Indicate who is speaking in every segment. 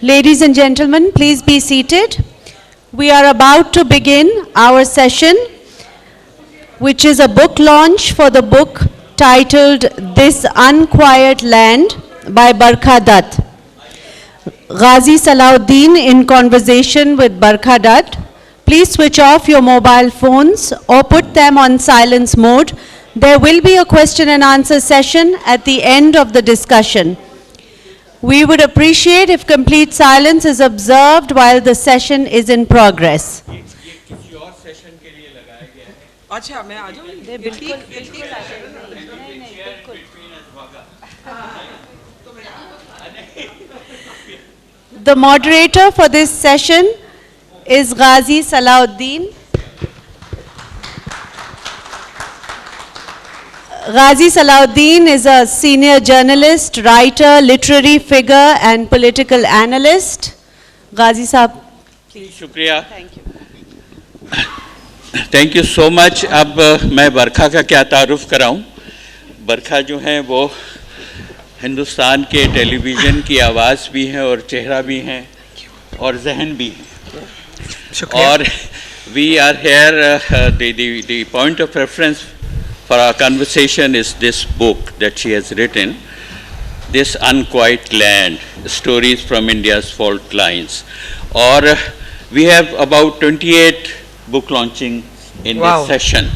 Speaker 1: Ladies and gentlemen, please be seated. We are about to begin our session, which is a book launch for the book titled This Unquiet Land by Barkha Dutt. Ghazi Salahuddin in conversation with Barkha Dutt. Please switch off your mobile phones or put them on silence mode. There will be a question and answer session at the end of the discussion. We would appreciate if complete silence is observed while the session is in progress.
Speaker 2: अच्छा मैं आ जाऊँ बिल्कुल
Speaker 1: The moderator for this session is Ghazi Salahuddin. Ghazi Salahuddin is a senior journalist, writer, literary figure and political analyst. Ghazi Sahab, please.
Speaker 3: शुक्रिया.
Speaker 1: Thank you.
Speaker 3: Thank you so much. अब मैं बरखा का क्या तारुफ कराऊं. बरखा जो हैं वो हिंदुस्तान के टेलीविज़न की आवाज़ भी हैं और चेहरा भी हैं और जहन भी हैं. और we are here the point of reference for our conversation is this book that she has written, This Unquiet Land, Stories from India's Fault Lines. Or we have about 28 book launching in this session.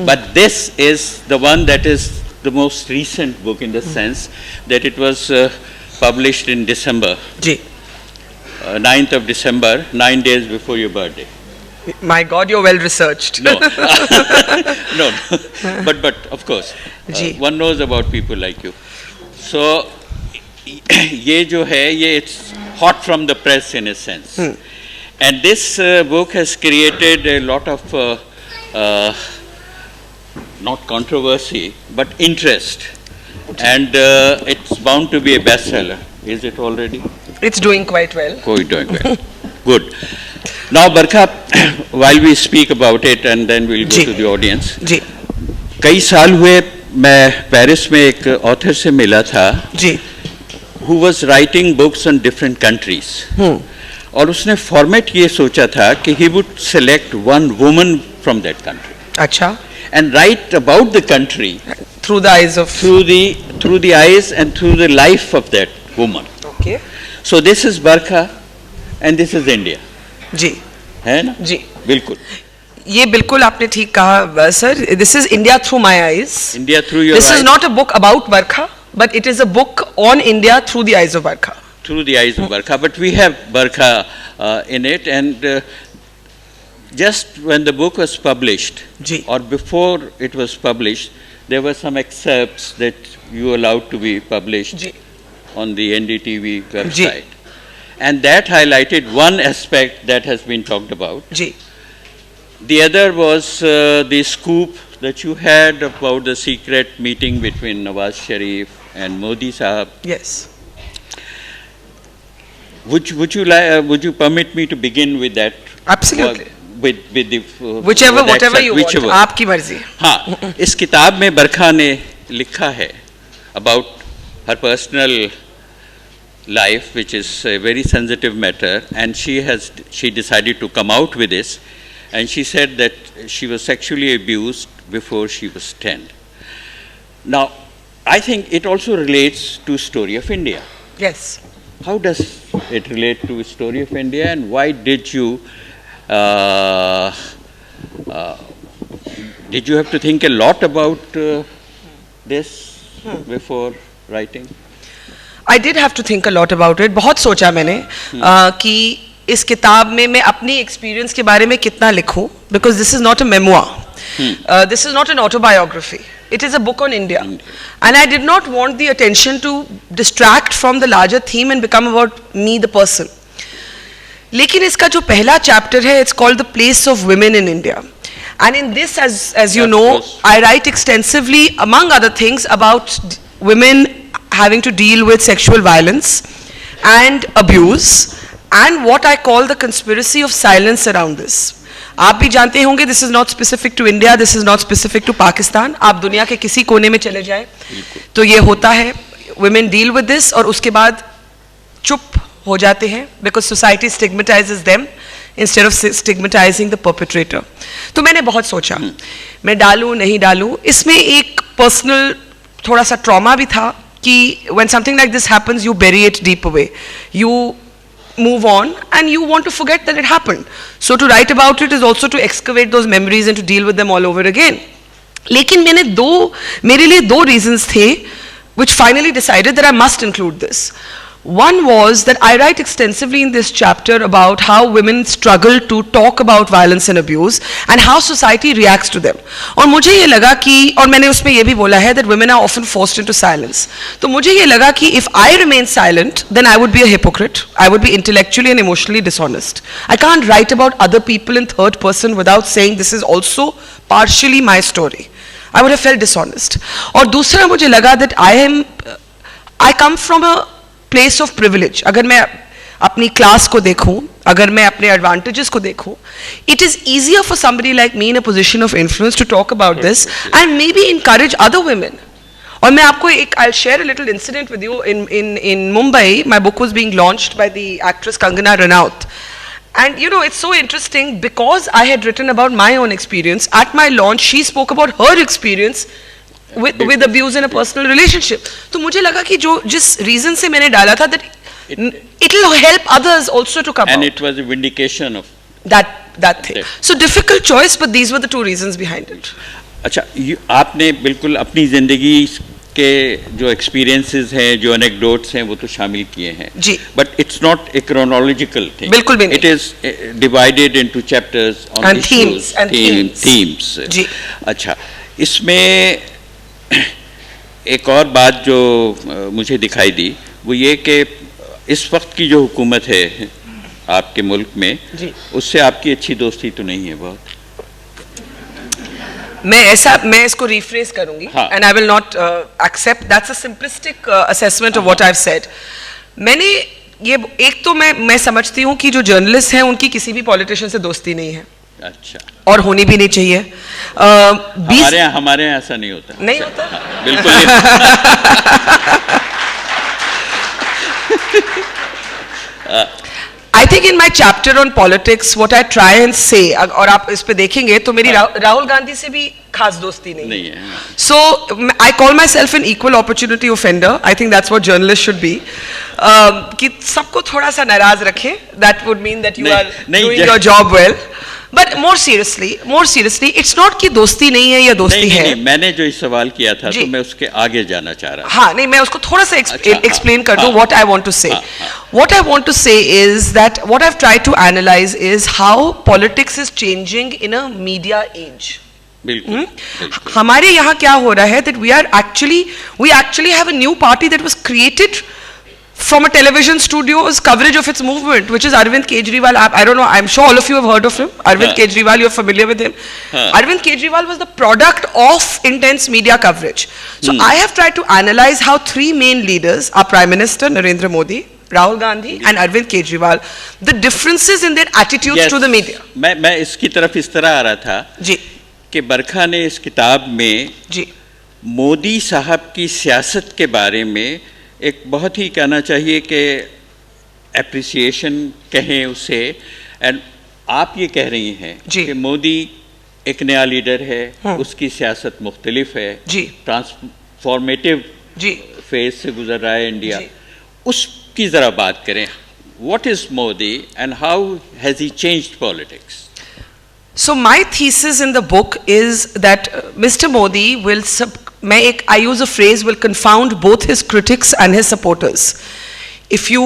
Speaker 3: But this is the one that is the most recent book in the sense that it was published in December. 9th of December, 9 days before your birthday.
Speaker 2: My God, you're well researched.
Speaker 3: No, no. But of course, one knows about people like you. So, ये जो है, ये it's hot from the press in a sense. And this book has created a lot of not controversy, but interest. And it's bound to be a bestseller. Is it already?
Speaker 2: It's doing quite well.
Speaker 3: Doing well. Good. Now, Barkha, while we speak about it and then we'll go to the audience.
Speaker 2: जी.
Speaker 3: कई साल हुए मैं Paris में एक author से मिला था.
Speaker 2: जी.
Speaker 3: Who was writing books on different countries. और उसने फॉर्मेट ये सोचा था कि he would select one woman from that country.
Speaker 2: अच्छा.
Speaker 3: And write about the country.
Speaker 2: Through the eyes of.
Speaker 3: Through the eyes and through the life of that woman.
Speaker 2: Okay.
Speaker 3: So this is Barkha and this is India.
Speaker 2: जी
Speaker 3: है ना.
Speaker 2: जी
Speaker 3: बिल्कुल.
Speaker 2: ये बिल्कुल आपने ठीक कहा sir. This is India through my eyes.
Speaker 3: India through your eyes.
Speaker 2: This is not a book about Barkha, but it is a book on India through the eyes of Barkha.
Speaker 3: Through the eyes of Barkha, but we have Barkha in it, and just when the book was published, or before it was published, there were some excerpts that you allowed to be published on the NDTV website. And that highlighted one aspect that has been talked about. The other was the scoop that you had about the secret meeting between Nawaz Sharif and Modi Sahab.
Speaker 2: Yes.
Speaker 3: Would you permit me to begin with that?
Speaker 2: Absolutely.
Speaker 3: With the
Speaker 2: whatever you want. आपकी मर्जी.
Speaker 3: हाँ, इस किताब में बरखा ने लिखा है about her personal life, which is a very sensitive matter, and she decided to come out with this, and she said that she was sexually abused before she was 10. Now, I think it also relates to story of India.
Speaker 2: Yes.
Speaker 3: How does it relate to story of India, and why did you have to think a lot about this before writing?
Speaker 2: I did have to think a lot about it. बहुत सोचा मैंने कि इस किताब में मैं अपनी experience के बारे में कितना लिखूं, because this is not a memoir. This is not an autobiography. It is a book on India. And I did not want the attention to distract from the larger theme and become about me, the person. लेकिन इसका जो पहला chapter है, it's called The Place of Women in India. And in this, as you know, I write extensively, among other things, about women having to deal with sexual violence and abuse and what I call the conspiracy of silence around this. आप भी जानते होंगे, this is not specific to India, this is not specific to Pakistan. आप दुनिया के किसी कोने में चले जाएं तो ये होता है. Women deal with this और उसके बाद चुप हो जाते हैं because society stigmatizes them instead of stigmatizing the perpetrator. तो मैंने बहुत सोचा मैं डालूं नहीं डालूं. इसमें एक personal थोड़ा सा trauma भी था कि when something like this happens you bury it deep away. You move on and you want to forget that it happened. So to write about it is also to excavate those memories and to deal with them all over again. लेकिन मेरे लिए दो reasons थे which finally decided that I must include this. One was that I write extensively in this chapter about how women struggle to talk about violence and abuse and how society reacts to them. और मुझे ये लगा कि और मैंने उसमें ये भी बोला है that women are often forced into silence. तो मुझे ये लगा कि if I remain silent, then I would be a hypocrite. I would be intellectually and emotionally dishonest. I can't write about other people in third person without saying this is also partially my story. I would have felt dishonest. और दूसरा मुझे लगा that I come from a place of privilege. अगर मैं अपनी class को देखूं, अगर मैं अपने advantages को देखूं, it is easier for somebody like me in a position of influence to talk about this and maybe encourage other women. और मैं आपको I'll share a little incident with you. In Mumbai, my book was being launched by the actress Kangana Ranaut. And you know, it's so interesting because I had written about my own experience. At my launch, she spoke about her experience with abuse in a personal relationship. तो मुझे लगा कि जिस reason से मैंने डाला था that it'll help others also to come out.
Speaker 3: And it was a vindication of
Speaker 2: that thing. So difficult choice, but these were the two reasons behind it.
Speaker 3: अच्छा, आपने बिल्कुल अपनी जिंदगी के जो experiences हैं, जो anecdotes हैं, वो तो शामिल किए हैं.
Speaker 2: जी.
Speaker 3: But it's not a chronological thing.
Speaker 2: बिल्कुल भी नहीं.
Speaker 3: It is divided into chapters on
Speaker 2: and
Speaker 3: issues. Themes.
Speaker 2: जी.
Speaker 3: अच्छा, इसमें एक और बात जो मुझे दिखाई दी वो ये कि इस वक्त की जो हुकूमत है आपके मुल्क में उससे आपकी अच्छी दोस्ती तो नहीं है बहुत.
Speaker 2: मैं इसको rephrase करूंगी and I will not accept that's a simplistic assessment of what I've said. मैंने ये एक तो मैं समझती हूँ कि जो जर्नलिस्ट हैं उनकी किसी भी पॉलिटिशियन से दोस्ती नहीं है.
Speaker 3: अच्छा.
Speaker 2: और होनी भी नहीं चाहिए.
Speaker 3: हमारे यहाँ ऐसा नहीं होता.
Speaker 2: नहीं होता.
Speaker 3: बिल्कुल.
Speaker 2: I think in my chapter on politics, what I try and say, और आप इस पे देखेंगे तो मेरी राहुल गांधी से भी खास दोस्ती नहीं है. So I call myself an equal opportunity offender. I think that's what journalists should be. कि सबको थोड़ा सा नाराज रखें. That would mean that you are doing your job well. But more seriously, it's not कि दोस्ती नहीं है या दोस्ती है.
Speaker 3: नहीं, मैंने जो इस सवाल किया था तो मैं उसके आगे जाना चाह रहा.
Speaker 2: हाँ, नहीं, मैं उसको थोड़ा सा explain कर दूँ what I want to say. What I want to say is that what I've tried to analyze is how politics is changing in a media age.
Speaker 3: बिल्कुल.
Speaker 2: हमारे यहाँ क्या हो रहा है that we actually have a new party that was created from a television studio's coverage of its movement, which is Arvind Kejriwal. I don't know, I'm sure all of you have heard of him. Arvind Kejriwal, you're familiar with him. Arvind Kejriwal was the product of intense media coverage. So I have tried to analyze how three main leaders, our Prime Minister Narendra Modi, Rahul Gandhi and Arvind Kejriwal, the differences in their attitudes to the media.
Speaker 3: मैं इसकी तरफ इस तरह आ रहा था
Speaker 2: जी
Speaker 3: कि बरखा ने इस किताब में
Speaker 2: जी
Speaker 3: मोदी साहब की सियासत के बारे में एक बहुत ही कहना चाहिए कि एप्रिसिएशन कहें उसे. एंड आप ये कह रही हैं कि मोदी एक नया लीडर है, उसकी सियासत मुख्तलिफ है, ट्रांसफॉर्मेटिव फेज से गुजर रहा है इंडिया. उसकी ज़रा बात करें. What is Modi and how has he changed politics?
Speaker 2: So my thesis in the book is that Mr. Modi will I use a phrase, will confound both his critics and his supporters. If you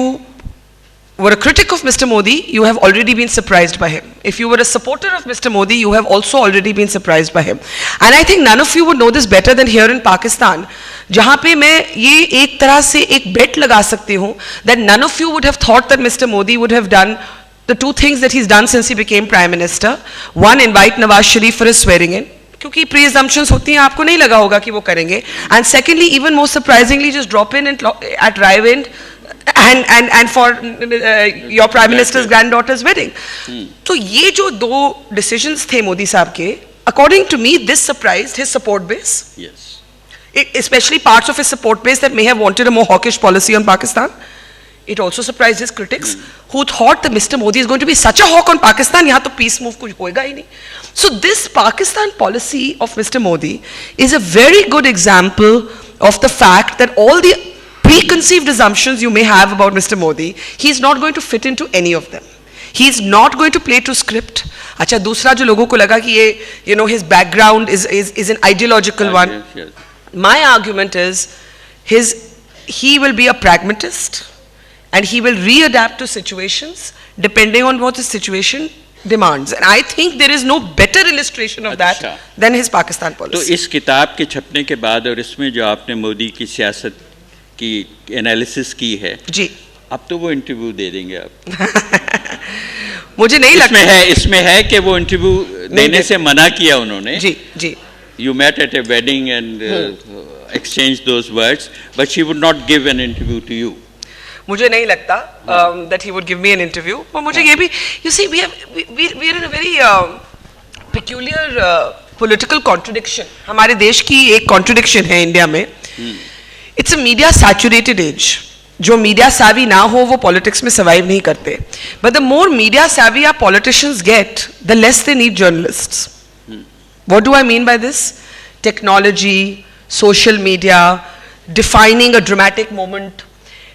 Speaker 2: were a critic of Mr. Modi, you have already been surprised by him. If you were a supporter of Mr. Modi, you have also already been surprised by him. And I think none of you would know this better than here in Pakistan, जहाँ पे मैं ये एक तरह से एक bet लगा सकती हूँ that none of you would have thought that Mr. Modi would have done the two things that he's done since he became Prime Minister. One, invite Nawaz Sharif for his swearing in. क्योंकि pre-assumptions होती हैं, आपको नहीं लगा होगा कि वो करेंगे. And secondly, even more surprisingly, just drop in at Raiwind and for your Prime Minister's granddaughter's wedding. तो ये जो दो decisions थे मोदी साहब के, according to me, this surprised his support base.
Speaker 3: Yes.
Speaker 2: Especially parts of his support base that may have wanted a more hawkish policy on Pakistan. It also surprised his critics who thought that Mr. Modi is going to be such a hawk on Pakistan, yahan to peace move kuch hoega hi nahi. So this Pakistan policy of Mr. Modi is a very good example of the fact that all the preconceived assumptions you may have about Mr. Modi, he's not going to fit into any of them. He's not going to play to script. अच्छा दूसरा जो लोगों को लगा कि ये his background is an ideological one.
Speaker 3: Yes, yes.
Speaker 2: My argument is he will be a pragmatist and he will readapt to situations depending on what the situation demands. And I think there is no better illustration of that than his Pakistan
Speaker 3: तो
Speaker 2: policy.
Speaker 3: इस किताब के छपने के बाद और इसमें जो आपने मोदी की सियासत की एनालिसिस की है
Speaker 2: जी
Speaker 3: अब तो वो इंटरव्यू दे देंगे आप
Speaker 2: मुझे नहीं लगता
Speaker 3: इसमें है कि वो इंटरव्यू देने से मना किया उन्होंने
Speaker 2: जी जी
Speaker 3: You met at a wedding and exchanged those words, but she would not give an interview to you.
Speaker 2: मुझे नहीं लगता that he would give me an interview. और मुझे ये भी, you see, we are in a very peculiar political contradiction. हमारे देश की एक contradiction है इंडिया में. It's a media saturated age. जो media savvy ना हो वो politics में survive नहीं करते. But the more media savvy our politicians get, the less they need journalists. What do I mean by this? Technology, social media, defining a dramatic moment.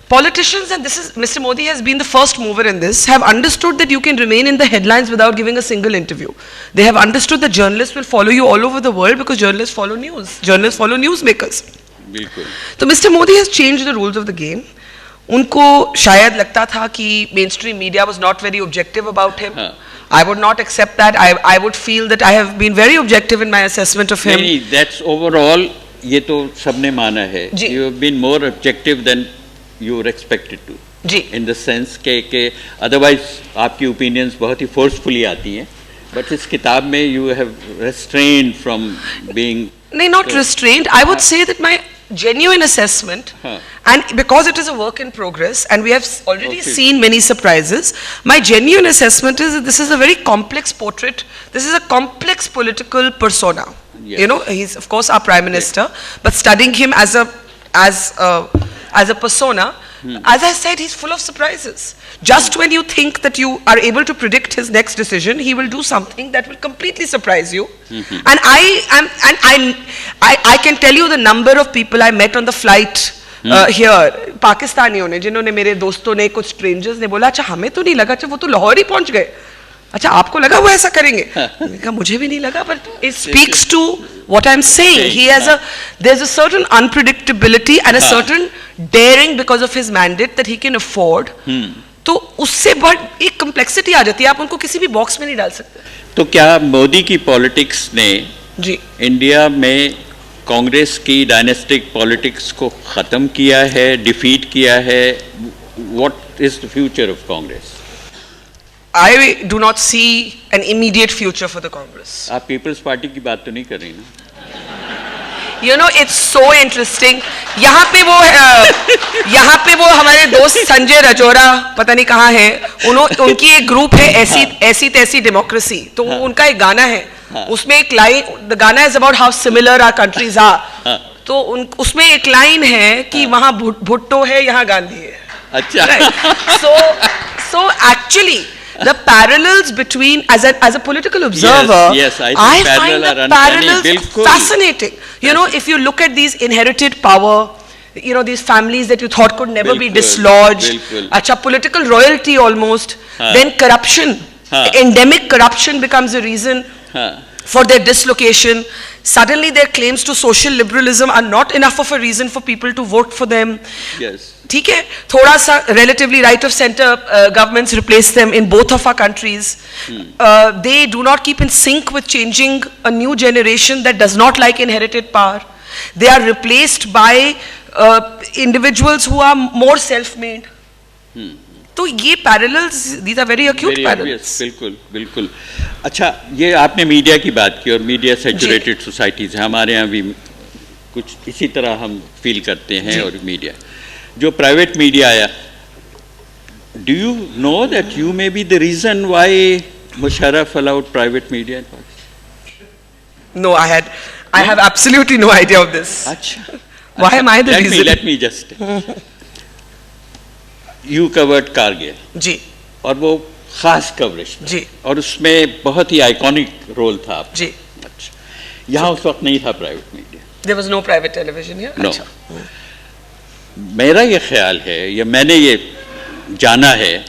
Speaker 2: Politicians, and this is, Mr. Modi has been the first mover in this, have understood that you can remain in the headlines without giving a single interview. They have understood that journalists will follow you all over the world because journalists follow news. Journalists follow newsmakers.
Speaker 3: बिल्कुल.
Speaker 2: So Mr. Modi has changed the rules of the game. उनको शायद लगता था कि mainstream media was not very objective about him. I would not accept that. I would feel that I have been very objective in my assessment of him.
Speaker 3: नहीं, that's overall ये तो सबने माना है. You have been more objective than you were expected to.
Speaker 2: Ji.
Speaker 3: In the sense के otherwise आपकी opinions बहुत ही forcefully आती हैं. But इस किताब में you have restrained from being.
Speaker 2: नहीं, not restrained. I would say that my genuine assessment, and because it is a work in progress and we have already seen many surprises, my genuine assessment is that this is a very complex portrait. This is a complex political persona.
Speaker 3: Yes.
Speaker 2: He's of course our prime minister, but studying him as a persona, as I said, he's full of surprises. Just when you think that you are able to predict his next decision, he will do something that will completely surprise you. And I can tell you the number of people I met on the flight here, पाकिस्तानियों ने, जिन्होंने मेरे दोस्तों ने, कुछ strangers ने बोला, अच्छा हमें तो नहीं लगा, अच्छा वो तो लाहौर ही पहुंच गए, अच्छा आपको लगा वो ऐसा करेंगे? मैंने कहा मुझे भी नहीं लगा, but it speaks to what I'm saying. He has there's a certain unpredictability and a certain daring because of his mandate that he can afford. तो उससे बड़ एक complexity आ जाती है, आप उनको किसी भी बॉक्स में नहीं डाल सकते.
Speaker 3: तो क्या मोदी की पॉलिटिक्स ने
Speaker 2: जी
Speaker 3: इंडिया में कांग्रेस की डायनेस्टिक पॉलिटिक्स को खत्म किया है, डिफीट किया है? What is the future of Congress?
Speaker 2: I do not see an immediate future for the Congress.
Speaker 3: आप पीपल्स पार्टी की बात तो नहीं कर रही ना?
Speaker 2: It's so interesting. यहाँ पे वो हमारे दोस्त संजय रजौरा पता नहीं कहाँ है, उनकी एक ग्रुप है ऐसी तैसी डेमोक्रेसी, तो उनका एक गाना है, उसमें एक line, the gaana is about how similar our countries are, तो उसमें एक लाइन है कि वहाँ भुट्टो है, यहाँ गांधी है.
Speaker 3: अच्छा.
Speaker 2: So actually the parallels between, as a political observer,
Speaker 3: yes, I
Speaker 2: find the parallels fascinating. If you look at these inherited power, these families that you thought could never be dislodged, acha political royalty almost, then corruption, endemic corruption becomes a reason for their dislocation. Suddenly their claims to social liberalism are not enough of a reason for people to vote for them.
Speaker 3: Yes.
Speaker 2: ठीक है, थोड़ा सा relatively right of center governments replace them in both of our countries. They do not keep in sync with changing a new generation that does not like inherited power. They are replaced by individuals who are more self-made. तो ये parallels, these are very acute parallels.
Speaker 3: बिल्कुल बिल्कुल. अच्छा, ये आपने media की बात की और मीडिया सैचुरेटेड सोसाइटीज है, हमारे यहाँ भी कुछ इसी तरह हम फील करते हैं. और मीडिया जो प्राइवेट मीडिया आया, do you know that you may be the reason why Musharraf allowed private media in Pakistan?
Speaker 2: No, I have absolutely no idea of this.
Speaker 3: अच्छा.
Speaker 2: Why am I the reason?
Speaker 3: Let me just. You covered Kargil
Speaker 2: जी
Speaker 3: और वो खास coverage था
Speaker 2: जी
Speaker 3: और उसमें बहुत ही iconic role था आपका।
Speaker 2: जी।
Speaker 3: अच्छा, यहाँ उस वक्त नहीं था private media.
Speaker 2: There was no private television here?
Speaker 3: No.
Speaker 2: अच्छा।
Speaker 3: मेरा ये ख्याल है या मैंने ये जाना है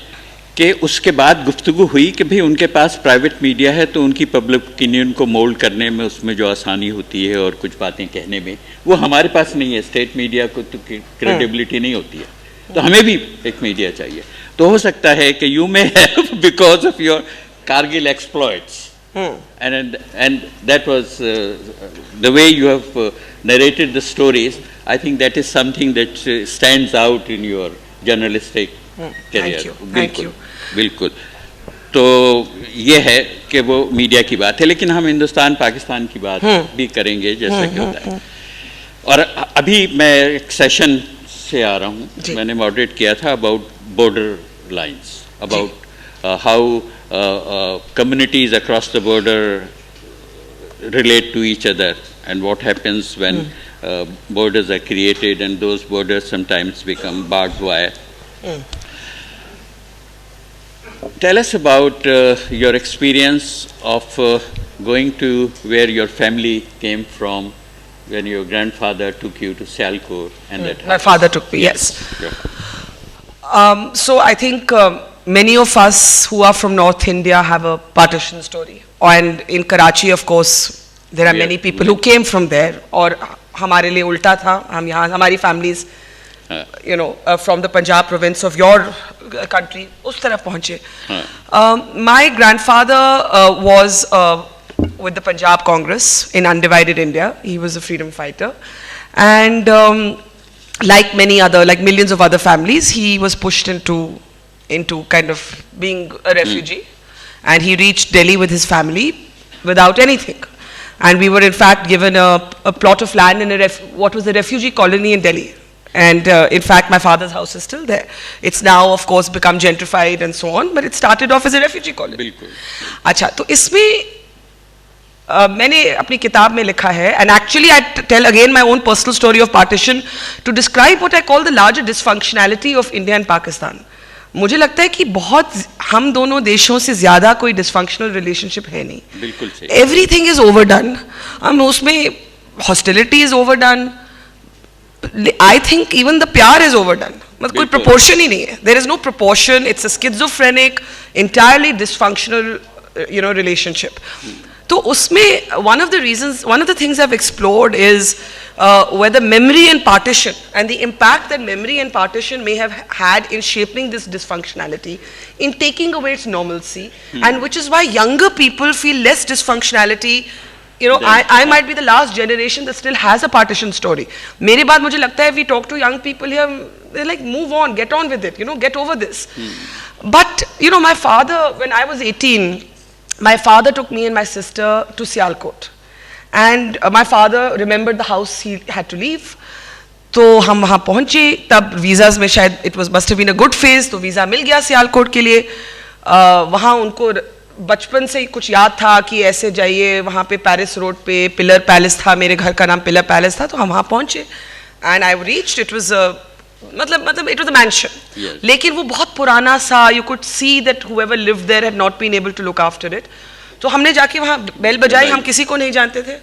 Speaker 3: कि उसके बाद गुफ्तगू हुई कि भाई उनके पास प्राइवेट मीडिया है तो उनकी पब्लिक ओपिनियन को मोल्ड करने में उसमें जो आसानी होती है और कुछ बातें कहने में वो हमारे पास नहीं है। स्टेट मीडिया को तो क्रेडिबिलिटी नहीं होती है, तो हमें भी एक मीडिया चाहिए। तो हो सकता है कि you may have because of your Kargil exploits and that was the way you have narrated the stories. I think that is something that stands out in your journalistic career.
Speaker 2: Thank you.
Speaker 3: बिल्कुल। तो ये है कि वो media की बात है, लेकिन हम हिंदुस्तान पाकिस्तान की बात भी करेंगे जैसा कि होता है। और अभी मैं एक सेशन से आ रहा हूँ, मैंने मॉडरेट किया था about border lines, about how communities across the border relate to each other and what happens when borders are created and those borders sometimes become barbed wire. Tell us about your experience of going to where your family came from when your grandfather took you to Sialkot and that.
Speaker 2: My father took me, yes. So I think many of us who are from North India have a partition story, and in Karachi of course there are many people who came from there, और हमारे लिए उल्टा था, हम यहाँ हमारी families you know from the Punjab province of your country उस तरफ पहुँचे। My grandfather was with the Punjab Congress in undivided India. He was a freedom fighter, and like millions of other families, he was pushed into kind of being a refugee, and he reached Delhi with his family without anything, and we were in fact given a plot of land in what was a refugee colony in Delhi, and in fact my father's house is still there. It's now of course become gentrified and so on, but it started off as a refugee colony.
Speaker 3: बिल्कुल।
Speaker 2: अच्छा, तो इसमें मैंने अपनी किताब में लिखा है, and actually I tell again my own personal story of partition to describe what I call the larger dysfunctionality of India and Pakistan. मुझे लगता है कि बहुत हम दोनों देशों से ज़्यादा कोई डिसफंक्शनल रिलेशनशिप है नहीं।
Speaker 3: बिल्कुल सही।
Speaker 2: एवरीथिंग इज ओवरडन, हम उसमें hostility is overdone, I think even the pyaar is overdone, मतलब कोई प्रपोर्शन ही नहीं है, there is no proportion, it's a schizophrenic entirely dysfunctional relationship. तो उसमें one of the things I've explored is whether memory and partition and the impact that memory and partition may have had in shaping this dysfunctionality, in taking away its normalcy, and which is why younger people feel less dysfunctionality. I might be the last generation that still has a partition story. मेरे बाद मुझे लगता है we talk to young people here, they're like move on, get on with it, get over this. But my father, when I was 18, my father took me and my sister to Sialkot, and my father remembered the house he had to leave. तो हम वहाँ पहुँचे, तब visas में शायद it must have been a good phase, तो visa मिल गया सियालकोट के लिए। वहाँ उनको बचपन से ही कुछ याद था कि ऐसे जाइए, वहाँ पे पेरिस रोड पे पिलर पैलेस था, मेरे घर का नाम पिलर पैलेस था, तो हम वहाँ पहुँचे, and I reached, it was a मतलब it was a mansion, लेकिन वो बहुत पुराना सा, you could see that whoever lived there had not been able to look after it. तो हमने जाके वहाँ बेल बजाई, हम किसी को नहीं जानते थे,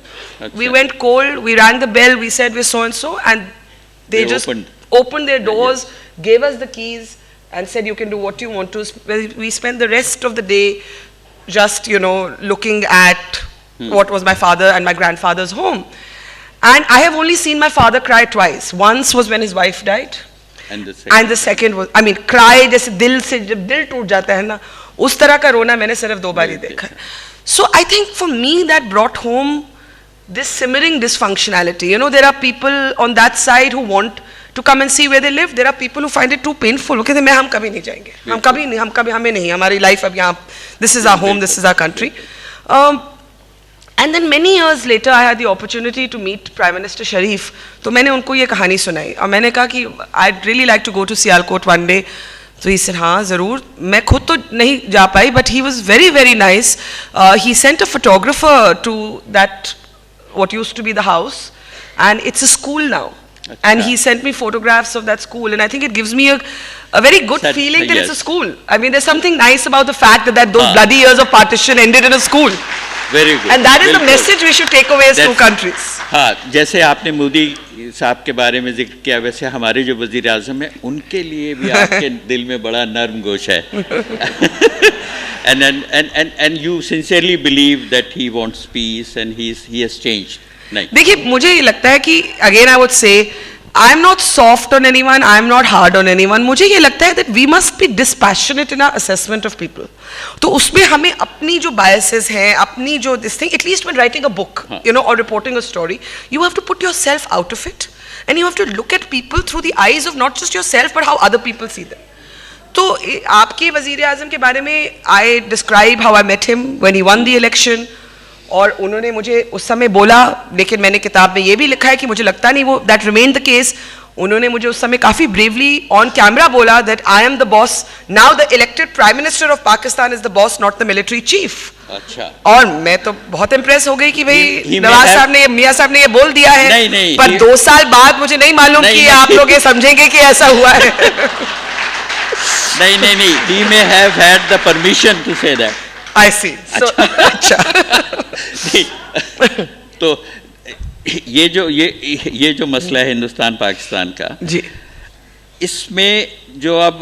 Speaker 2: we went cold, we rang the bell, we said we're so and so, and they just opened their doors, gave us the keys and said you can do what you want to. We spent the rest of the day just looking at what was my father and my grandfather's home. And I have only seen my father cry twice. Once was when his wife died, and the second was, I mean, cry जैसे दिल से जब दिल टूट जाता है ना, उस तरह का रोना मैंने सिर्फ 2 बार ही देखा है. So I think for me that brought home this simmering dysfunctionality. There are people on that side who want to come and see where they live. There are people who find it too painful. Okay, मैं हम कभी नहीं जाएंगे, हमें नहीं, हमारी life अब यहाँ, this is our home, this is our country. And then many years later, I had the opportunity to meet Prime Minister Sharif. तो मैंने उनको ये कहानी सुनाई और मैंने कहा कि I'd really like to go to Sialkot one day. So he said, हाँ ज़रूर. मैं खुद तो नहीं जा पाई, but he was very very nice. He sent a photographer to that what used to be the house, and it's a school now. And he sent me photographs of that school, and I think it gives me a very good feeling that it's a school. I mean, there's something nice about the fact that those bloody years of partition ended in a school.
Speaker 3: Very good.
Speaker 2: And that is the message we should take away as two countries.
Speaker 3: हाँ, जैसे आपने मोदी साहब के बारे में जिक्र किया, वैसे हमारे जो वज़ीर आज़म हैं उनके लिए भी आपके दिल में बड़ा नर्म गोश है. And you sincerely believe that he wants peace and he has changed. नहीं.
Speaker 2: देखिए, मुझे ये लगता है कि again I would say I am not soft on anyone, I am not hard on anyone. मुझे ये लगता है that we must be dispassionate in our assessment of people. तो उसमें हमें अपनी जो biases हैं, अपनी जो this thing, at least when writing a book, you know, or reporting a story, you have to put yourself out of it, and you have to look at people through the eyes of not just yourself but how other people see them. तो आपके वज़ीर आज़म के बारे में I describe how I met him when he won the election. और उन्होंने मुझे उस समय बोला, लेकिन मैंने किताब में ये भी लिखा है कि मुझे लगता नहीं वो that remained the case. उन्होंने मुझे उस समय काफ़ी bravely on camera बोला that I am the boss. Now the elected Prime Minister of Pakistan is the boss, not the military chief.
Speaker 3: अच्छा.
Speaker 2: और मैं तो बहुत impress हो गई कि भाई नवाज साहब ने, मियाँ साहब ने ये बोल दिया है.
Speaker 3: नहीं,
Speaker 2: पर 2 साल बाद मुझे नहीं मालूम कि आप लोग ये समझेंगे कि ऐसा हुआ है.
Speaker 3: नहीं. He may have had the permission to say that.
Speaker 2: I see. So, अच्छा.
Speaker 3: तो ये जो मसला है हिंदुस्तान पाकिस्तान का
Speaker 2: जी,
Speaker 3: इसमें जो अब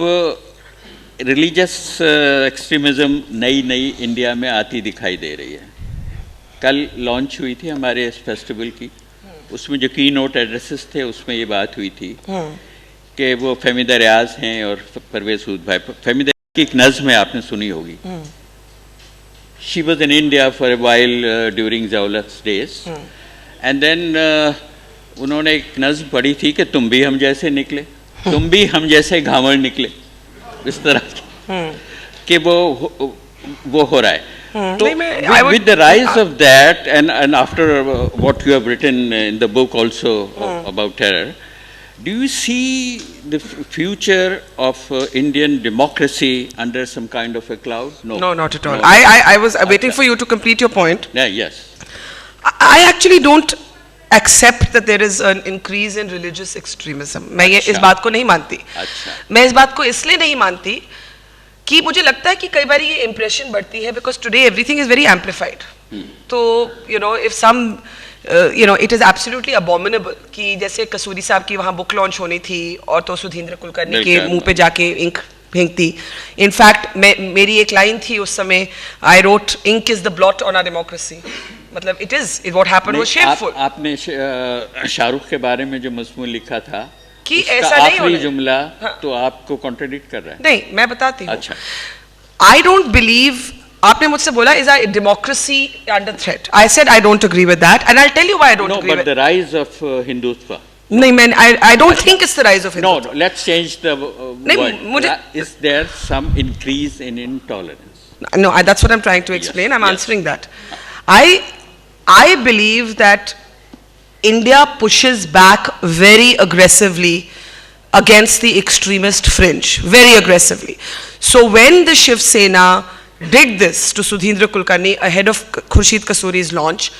Speaker 3: रिलीजियस एक्सट्रीमिज्म नई इंडिया में आती दिखाई दे रही है. कल लॉन्च हुई थी हमारे इस फेस्टिवल की, उसमें जो की नोट एड्रेसेस थे उसमें ये बात हुई थी कि वो फहमीदा रियाज हैं और परवेज सूद भाई. फहमीदा की एक नज़्म है, आपने सुनी होगी. She was in India for a while during Zawlat's days, and then उन्होंने एक नज़्म पढ़ी थी कि तुम भी हम जैसे निकले, तुम भी हम जैसे घावड़ निकले, इस तरह कि वो हो रहा है. तो with the rise of that and after what you have written in the book also about terror, do you see the future of Indian democracy under some kind of a cloud?
Speaker 2: No, not at all. No. I was waiting for you to complete your point.
Speaker 3: Yeah, yes.
Speaker 2: I actually don't accept that there is an increase in religious extremism. मैं ये इस बात को नहीं मानती. मैं इस बात को इसलिए नहीं मानती कि मुझे लगता है कि कई बार ये impression बढ़ती है because today everything is very amplified. तो you know if some it is absolutely abominable कि जैसे कसूरी साहब की वहाँ बुक लॉन्च होनी थी और तो सुधींद्र कुलकर्णी के मुंह पे जाके इंक फेंकती. इनफैक्ट मेरी एक लाइन थी उस समय, I wrote ink is the blot on our democracy. मतलब it is what happened was shameful.
Speaker 3: आपने शाहरुख के बारे में जो मजमून लिखा था
Speaker 2: कि ऐसा नहीं होना,
Speaker 3: जुमला तो आपको कॉन्ट्रडिक्ट कर रहा है. नहीं,
Speaker 2: मैं बताती हूँ.
Speaker 3: अच्छा.
Speaker 2: आई डोंट बिलीव, आपने मुझसे बोला is our democracy under threat. I said I don't agree with that and I will tell you why I don't agree with.
Speaker 3: No, but the rise of Hindutva.
Speaker 2: नहीं, मैं I don't think it's the rise of Hindutva.
Speaker 3: No, let's change the word. Is there some increase in intolerance?
Speaker 2: No, that's what I'm trying to explain. I'm answering that. I believe that India pushes back very aggressively against the extremist fringe, very aggressively. So when the Shiv Sena did this to Sudhindra Kulkarni ahead of Khurshid Kasuri's launch,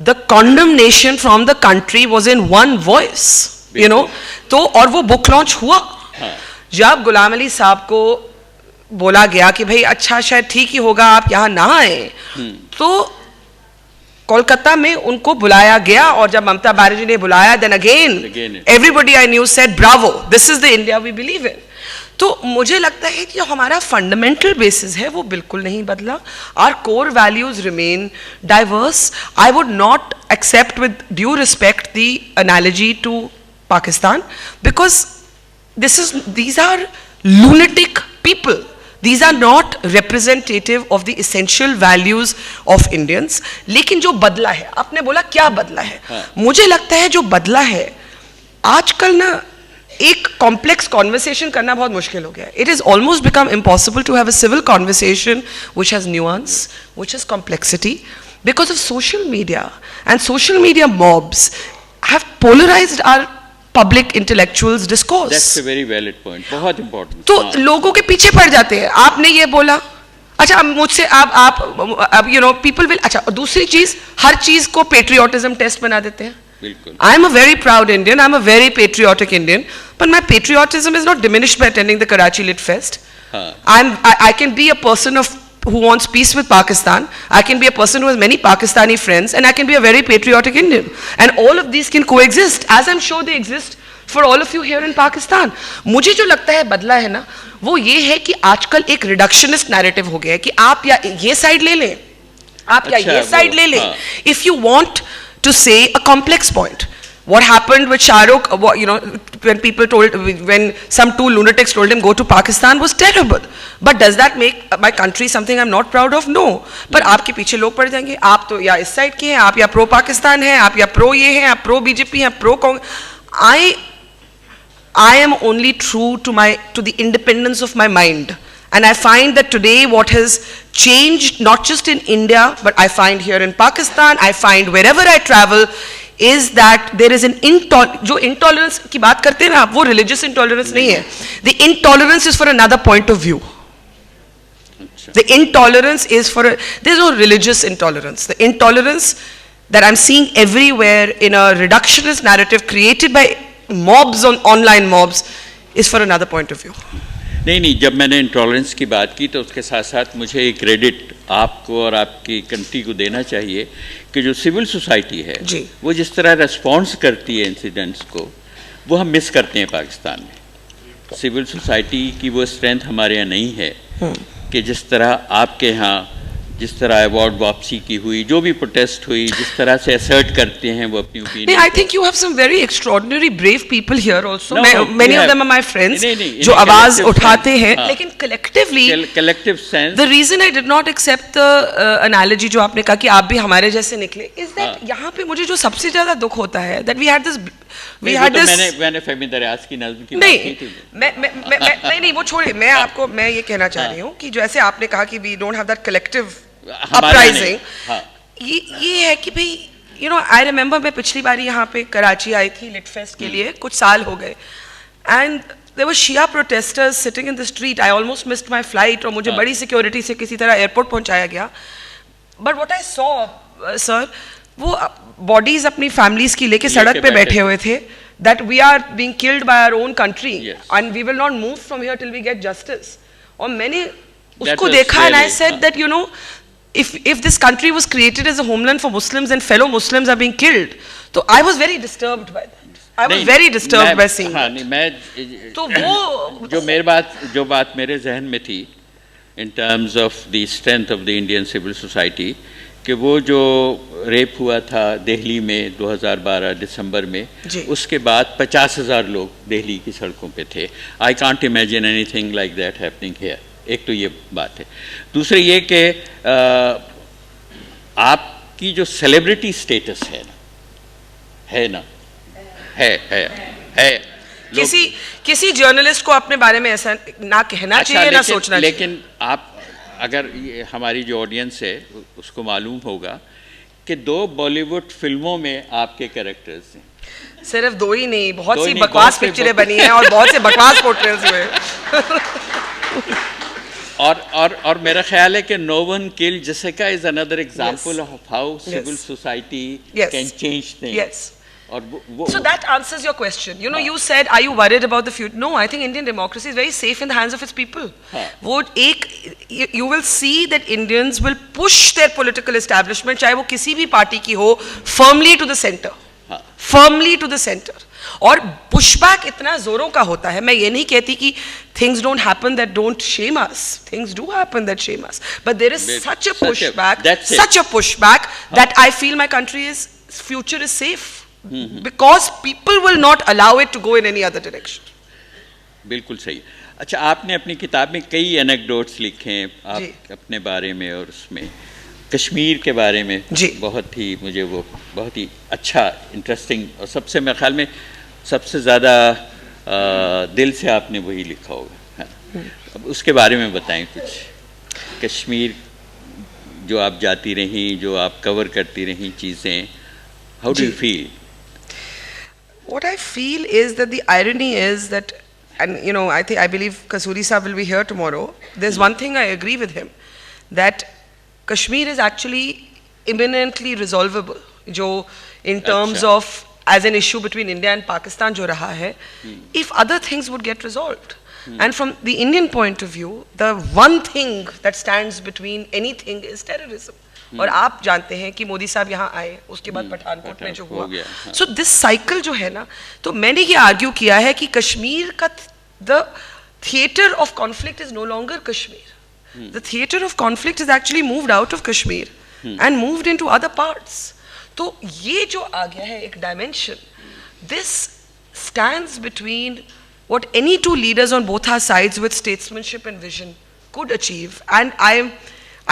Speaker 2: the condemnation from the country was in one voice, you know. तो और वो book launch हुआ जब गुलाम अली साहब को बोला गया कि भाई अच्छा शायद ठीक ही होगा आप यहाँ ना आए, तो कोलकाता में उनको बुलाया गया और जब ममता बनर्जी ने बुलाया then again everybody I knew said bravo, this is the India we believe in. तो मुझे लगता है कि जो हमारा फंडामेंटल बेसिस है वो बिल्कुल नहीं बदला. Our core values remain diverse. I would not accept with due respect the analogy to Pakistan because these are lunatic people. These are not representative of the essential values of Indians. लेकिन जो बदला है, आपने बोला क्या बदला है, मुझे लगता है जो बदला है आजकल ना एक कॉम्प्लेक्स कॉन्वर्सेशन करना बहुत मुश्किल हो गया है. It is almost become impossible to have a civil conversation which has nuance, which has complexity, because of social media and social media mobs have polarised our public intellectuals discourse.
Speaker 3: That's a very valid point, बहुत important.
Speaker 2: तो लोगों के पीछे पड़ जाते हैं. आपने ये बोला, अच्छा मुझसे आप यू नो पीपल विल. अच्छा दूसरी चीज, हर चीज को पेट्रियोटिज्म टेस्ट बना देते हैं.
Speaker 3: बिल्कुल.
Speaker 2: I am a very proud Indian, I am a very patriotic Indian, but my patriotism is not diminished by attending the Karachi Lit Fest.
Speaker 3: हाँ.
Speaker 2: I can be a person who wants peace with Pakistan, I can be a person who has many Pakistani friends, and I can be a very patriotic Indian. And all of these can coexist, as I'm sure they exist for all of you here in Pakistan. मुझे जो लगता है बदला है ना, वो ये है कि आजकल एक रिडक्शनिस्ट नैरेटिव हो गया है कि आप या ये साइड ले लें, आप या ये साइड ले लें. If you want to say a complex point, what happened with Shah Rukh, you know, when some two lunatics told him go to Pakistan was terrible. But does that make my country something I'm not proud of? No. पर आपके पीछे लोग पड़ जाएंगे, आप तो या इस साइड के हैं, आप या प्रो पाकिस्तान हैं, आप या प्रो ये हैं, आप प्रो बीजेपी हैं, pro Congress. I am only true to the independence of my mind. And I find that today what has changed, not just in India, but I find here in Pakistan, I find wherever I travel, is that there is an जो intolerance की बात करते हैं ना, वो religious intolerance नहीं है. The intolerance is for another point of view. The intolerance is there's no religious intolerance. The intolerance that I'm seeing everywhere in a reductionist narrative created by mobs online mobs is for another point of view.
Speaker 3: नहीं, जब मैंने intolerance की बात की तो उसके साथ साथ मुझे एक क्रेडिट आपको और आपकी कंट्री को देना चाहिए कि जो सिविल सोसाइटी है
Speaker 2: जी,
Speaker 3: वो जिस तरह रेस्पॉन्स करती है इंसिडेंट्स को, वो हम मिस करते हैं पाकिस्तान में. सिविल सोसाइटी की वो स्ट्रेंथ हमारे यहाँ नहीं है कि जिस तरह आपके यहाँ जिस तरह अवार्ड वापसी की हुई, जो भी प्रोटेस्ट हुई, जिस तरह से असर्ट करते हैं वो अपनी opinion.
Speaker 2: I think you have some very extraordinary brave people here also. Many of them are my friends जो आवाज उठाते हैं, लेकिन collectively,
Speaker 3: collective sense.
Speaker 2: The reason I did not accept the analogy जो आपने कहा कि आप भी हमारे जैसे निकले, is that यहाँ पे मुझे जो सबसे ज़्यादा दुख होता है that we had this.
Speaker 3: मैंने फहमी दरियाज की नज़्म की बात की थी.
Speaker 2: नहीं वो छोड़िए, मैं ये कहना चाह रही हूँ कि जैसे आपने कहा कि we don't have that collective uprising. ये है कि भाई, you know, I remember मैं पिछली बारी यहाँ पे कराची आई थी लिट फेस्ट के लिए, कुछ साल हो गए, and there were Shia protesters sitting in the street. I almost missed my flight और मुझे बड़ी सिक्योरिटी से किसी तरह एयरपोर्ट पहुँचाया गया. But what I saw, sir, वो बॉडीज अपनी फैमिलीज की लेके सड़क पे बैठे हुए थे. That we are being killed by our own country, and we will not move from here till we get justice. और मैंने उसको देखा and I said that, you know, if this country was created as a homeland for Muslims and fellow Muslims are being killed, so I was very disturbed by that. I was very disturbed by seeing that.
Speaker 3: नहीं, मैं
Speaker 2: तो वो
Speaker 3: जो बात मेरे जहन में थी in terms of the strength of the Indian civil society, कि वो जो रेप हुआ था दिल्ली में 2012 दिसंबर में, उसके बाद 50,000 लोग दिल्ली की सड़कों पे थे. I can't imagine anything like that happening here. एक तो ये बात है. दूसरी ये कि आपकी जो सेलिब्रिटी स्टेटस है ना
Speaker 2: किसी जर्नलिस्ट को अपने बारे में ऐसा ना कहना चाहिए, ना सोचना चाहिए.
Speaker 3: लेकिन आप अगर हमारी जो ऑडियंस है उसको मालूम होगा कि 2 बॉलीवुड फिल्मों में आपके कैरेक्टर्स हैं.
Speaker 2: सिर्फ 2 ही नहीं, बहुत सी बकवास पिक्चरें बनी हैं और बहुत से बकवास पोर्ट्रेल्स हुए.
Speaker 3: और मेरा ख्याल है कि no one kill Jessica is another example of how civil society can change things.
Speaker 2: So that answers your question. You know, you said, are you worried about the future? No, I think Indian democracy is very safe in the hands of its people. You will see that Indians will push their political establishment, चाहे वो किसी भी party की हो, firmly to the center. Firmly to the center. और pushback इतना जोरों का होता है. मैं ये नहीं कहती कि things don't happen that don't shame us. Things do happen that shame us. But there is such a pushback that I feel my country's future is safe. Because people will not allow it to go in any other direction.
Speaker 3: बिल्कुल सही. अच्छा, आपने अपनी किताब में कई anecdotes लिखे हैं आप अपने बारे में, और उसमें कश्मीर के बारे में बहुत ही अच्छा, इंटरेस्टिंग, और सबसे मेरे ख्याल में सबसे ज़्यादा दिल से आपने वही लिखा होगा. अब उसके बारे में बताएं कुछ. कश्मीर जो आप जाती रहीं, जो आप कवर करती रहीं चीज़ें, how do you feel?
Speaker 2: What I feel is that the irony is that, and you know, I believe Kasuri Saab will be here tomorrow. There's one thing I agree with him, that Kashmir is actually imminently resolvable. जो in terms of as an issue between India and Pakistan जो रहा है, if other things would get resolved. And from the Indian point of view, the one thing that stands between anything is terrorism. और आप जानते हैं कि मोदी साहब यहाँ आए, उसके बाद पठानकोट में जो हुआ, so this cycle जो है ना, तो मैंने ये argue किया है कि कश्मीर का the theater of conflict is no longer Kashmir. The theater of conflict is actually moved out of Kashmir and moved into other parts. तो ये जो आ गया है एक dimension, this stands between what any two leaders on both our sides with statesmanship and vision could achieve. And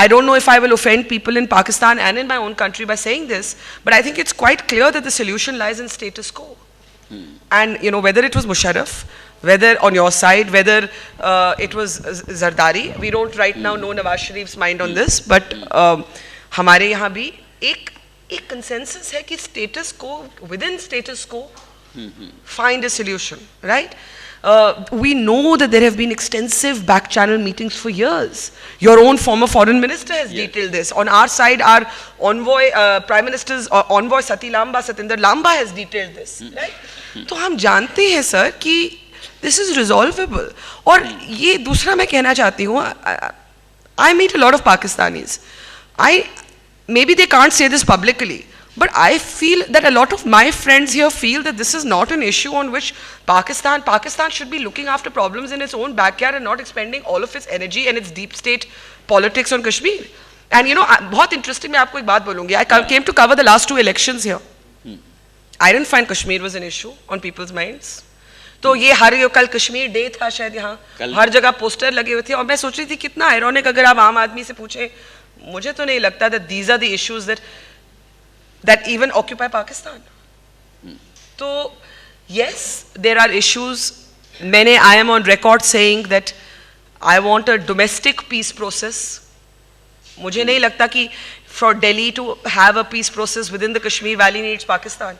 Speaker 2: I don't know if I will offend people in Pakistan and in my own country by saying this, but I think it's quite clear that the solution lies in status quo. And you know, whether it was Musharraf, whether on your side, whether it was Zardari, we don't right now know Nawaz Sharif's mind on this, but हमारे यहाँ भी एक consensus है कि status quo, within status quo, find a solution, right? We know that there have been extensive back channel meetings for years. Your own former foreign minister has detailed this. On our side, our envoy, Prime Minister's envoy Satinder Lamba has detailed this, right? तो हम जानते हैं sir कि this is resolvable. और ये दूसरा मैं कहना चाहती हूँ, I meet a lot of Pakistanis. Maybe they can't say this publicly, but I feel that a lot of my friends here feel that this is not an issue on which Pakistan should be looking after problems in its own backyard and not expending all of its energy and its deep state politics on Kashmir. And you know, बहुत interesting, मैं आपको एक बात बोलूँगी. I came to cover the last 2 elections here. I didn't find Kashmir was an issue on people's minds. तो ये कल Kashmir day था शायद यहाँ, हर जगह पोस्टर लगे हुए थे, और मैं सोच रही थी कितना आयरॉनिक अगर आप आम आदमी से पूछें, मुझे तो नहीं लगता that these are the issues that even occupy Pakistan. So yes, there are issues. I am on record saying that I want a domestic peace process. मुझे नहीं लगता कि for Delhi to have a peace process within the Kashmir Valley needs Pakistan.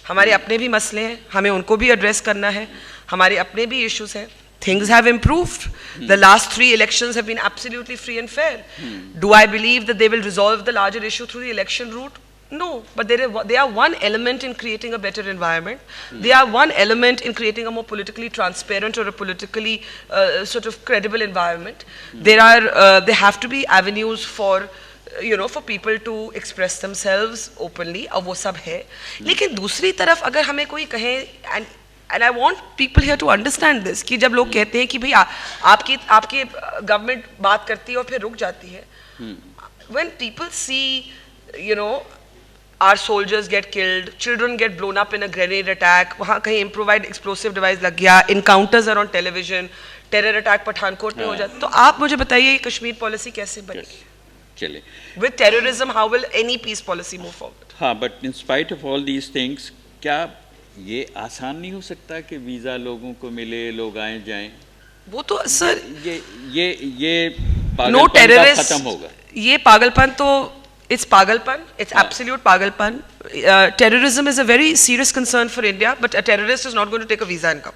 Speaker 2: हमारे अपने भी मसले हैं, हमें उनको भी एड्रेस करना है, हमारे अपने भी इश्यूज हैं. Things have improved. The last 3 elections have been absolutely free and fair. Do I believe that they will resolve the larger issue through the election route? No, but they are one element in creating a better environment. They are one element in creating a more politically transparent or a politically sort of credible environment. There have to be avenues for for people to express themselves openly, और वो सब है. लेकिन दूसरी तरफ अगर हमें कोई कहे, and I want people here to understand this, कि जब लोग कहते हैं कि भैया आपकी government बात करती है और फिर रुक जाती है. When people see, our soldiers get killed, children get blown up in a grenade attack, वहाँ कहीं improvised explosive device लग गया, encounters are on television, terror attack Pathankot में हो जाता, तो आप मुझे बताइए कश्मीर policy कैसे बनेगी?
Speaker 3: चले.
Speaker 2: With terrorism, how will any peace policy move forward?
Speaker 3: हाँ, but in spite of all these things, क्या ये आसान नहीं हो सकता कि वीज़ा लोगों को मिले, लोग आए जाएं?
Speaker 2: वो तो सर
Speaker 3: ये
Speaker 2: no
Speaker 3: पागलपन
Speaker 2: terrorist,
Speaker 3: खत्म होगा.
Speaker 2: ये पागलपन तो it's pagalpan, it's absolute pagalpan. Terrorism is a very serious concern for India, but a terrorist is not going to take a visa and come.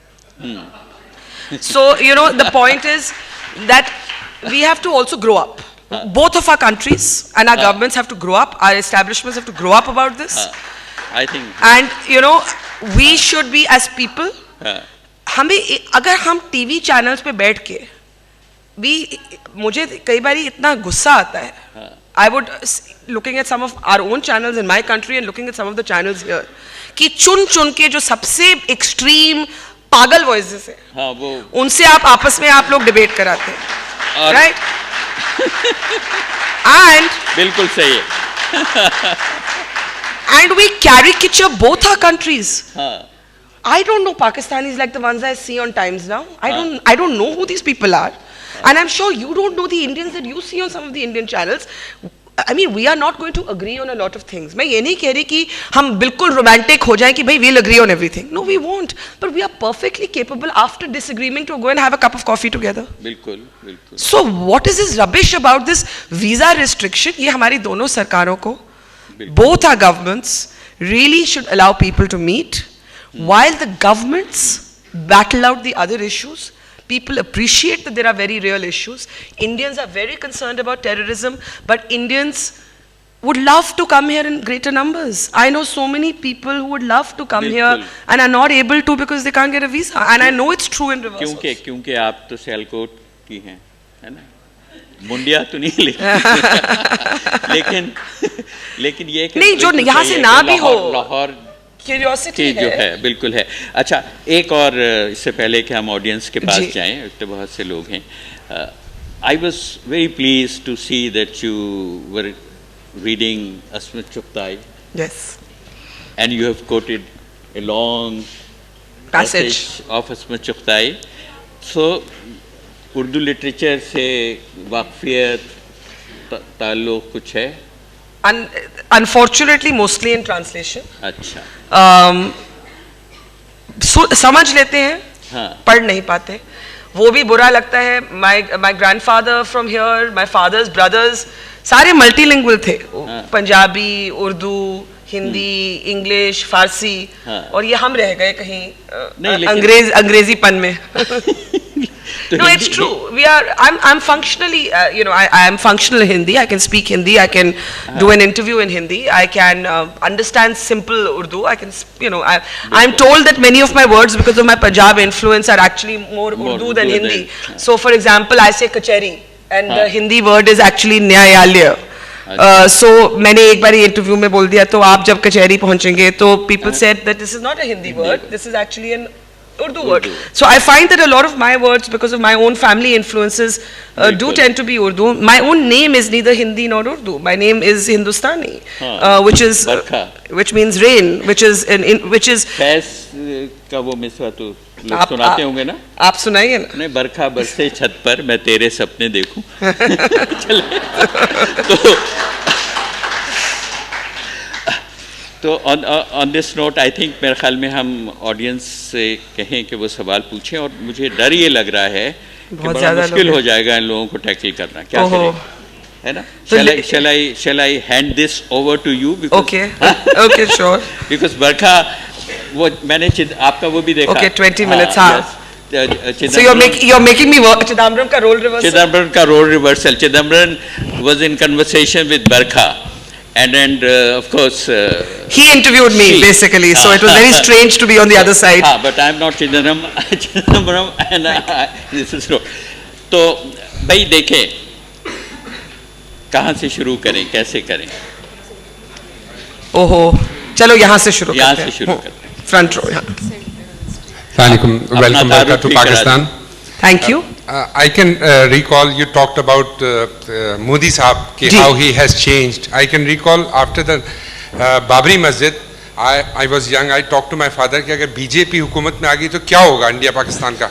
Speaker 2: So the point is that we have to also grow up. Both of our countries and our governments have to grow up. Our establishments have to grow up about this.
Speaker 3: I think.
Speaker 2: And we should be as people. हमें अगर हम TV channels पे बैठ के मुझे कई बारी इतना गुस्सा आता है. I would looking at some of our own channels in my country and looking at some of the channels here कि चुन के जो सबसे extreme पागल voices हैं, उनसे आप आपस में आप लोग डिबेट कराते हैं, right? And
Speaker 3: बिल्कुल सही है.
Speaker 2: And we caricature both our countries. I don't know Pakistanis like the ones I see on Times Now. I don't know who these people are. And I'm sure you don't know the Indians that you see on some of the Indian channels. I mean, we are not going to agree on a lot of things. मैं ये नहीं कह रही कि हम बिल्कुल romantic हो जाएं कि भाई we'll agree on everything. No, we won't. But we are perfectly capable after disagreeing to go and have a cup of coffee together.
Speaker 3: बिल्कुल.
Speaker 2: So what is this rubbish about this visa restriction? ये हमारी दोनों सरकारों को, both our governments really should allow people to meet while the governments battle out the other issues. People appreciate that there are very real issues. Indians are very concerned about terrorism, but Indians would love to come here in greater numbers. I know so many people who would love to come here and are not able to because they can't get a visa. And I know it's true in reverse.
Speaker 3: क्योंकि आप तो सियालकोट की हैं, है ना? मुंडिया तो नहीं लेकिन ये
Speaker 2: नहीं जो यहाँ से ना भी हो,
Speaker 3: लाहौर
Speaker 2: क्यूरियोसिटी
Speaker 3: जो है बिल्कुल है। अच्छा, एक और इससे पहले कि हम ऑडियंस के पास जाएं, तो बहुत से लोग हैं। I was very pleased to see that you were reading Asmat Chugtai.
Speaker 2: Yes.
Speaker 3: And you have quoted a long passage of Asmat Chugtai. So, Urdu literature से वाकफियत ताल्लुक़ कुछ है?
Speaker 2: Unfortunately, mostly in translation.
Speaker 3: अच्छा।
Speaker 2: समझ लेते हैं,
Speaker 3: हाँ।
Speaker 2: पढ़ नहीं पाते, वो भी बुरा लगता है। My grandfather from here, my father's brothers, सारे मल्टीलिंगुअल थे, पंजाबी, उर्दू, हिंदी, इंग्लिश, फारसी, और ये हम रह गए कहीं अंग्रेजीपन में। No, it's true. I'm functionally, I am functional in Hindi. I can speak Hindi. I can do an interview in Hindi. I can understand simple Urdu. I can, I'm told that many of my words, because of my Punjab influence, are actually more Urdu than Hindi. So, for example, I say kachari, and the Hindi word is actually न्यायालय. So मैंने एक बार interview में बोल दिया, तो आप जब कचहरी पहुंचेंगे, तो people said that this is not a Hindi word. This is actually an Urdu word. So I find that a lot of my words, because of my own family influences, do tend to be Urdu. My own name is neither Hindi nor Urdu. My name is Hindustani, which is
Speaker 3: Barkha,
Speaker 2: which means rain, which is
Speaker 3: फैस का वो मिसरा तो लोग सुनाते होंगे ना?
Speaker 2: आप सुनाइए ना?
Speaker 3: नहीं, बरखा बरसे छत पर मैं तेरे सपने देखूं। तो on this note I think मेरे ख्याल में हम ऑडियंस से कहें कि वो सवाल पूछें, और मुझे डर ये लग रहा है कि बड़ा मुश्किल हो जाएगा इन लोगों को टैकल करना। क्या करें, है ना? Shall I hand this over to you?
Speaker 2: Okay, okay, sure.
Speaker 3: Because बरखा, वो मैंने आपका वो भी देखा।
Speaker 2: Okay, 20 minutes, हाँ। So you're making me work Chidambaram का role reversal.
Speaker 3: Chidambaram का role reversal. Chidambaram was in conversation with Barkha. And of course,
Speaker 2: he interviewed me basically, so it was very strange to be on the other side.
Speaker 3: But I'm not Chidambaram, and this is no. तो भाई देखें, कहाँ से शुरू करें, कैसे करें?
Speaker 2: ओहो, चलो यहाँ से शुरू करते हैं।
Speaker 3: यहाँ से शुरू करते हैं।
Speaker 2: Front row यहाँ।
Speaker 4: Welcome Barkha to Pakistan.
Speaker 2: Thank you.
Speaker 4: I can recall you talked about Modi Sahab, how he has changed. I can recall after the Babri Masjid, I was young. I talked to my father कि अगर BJP हुकूमत में आ गई तो क्या होगा India Pakistan का?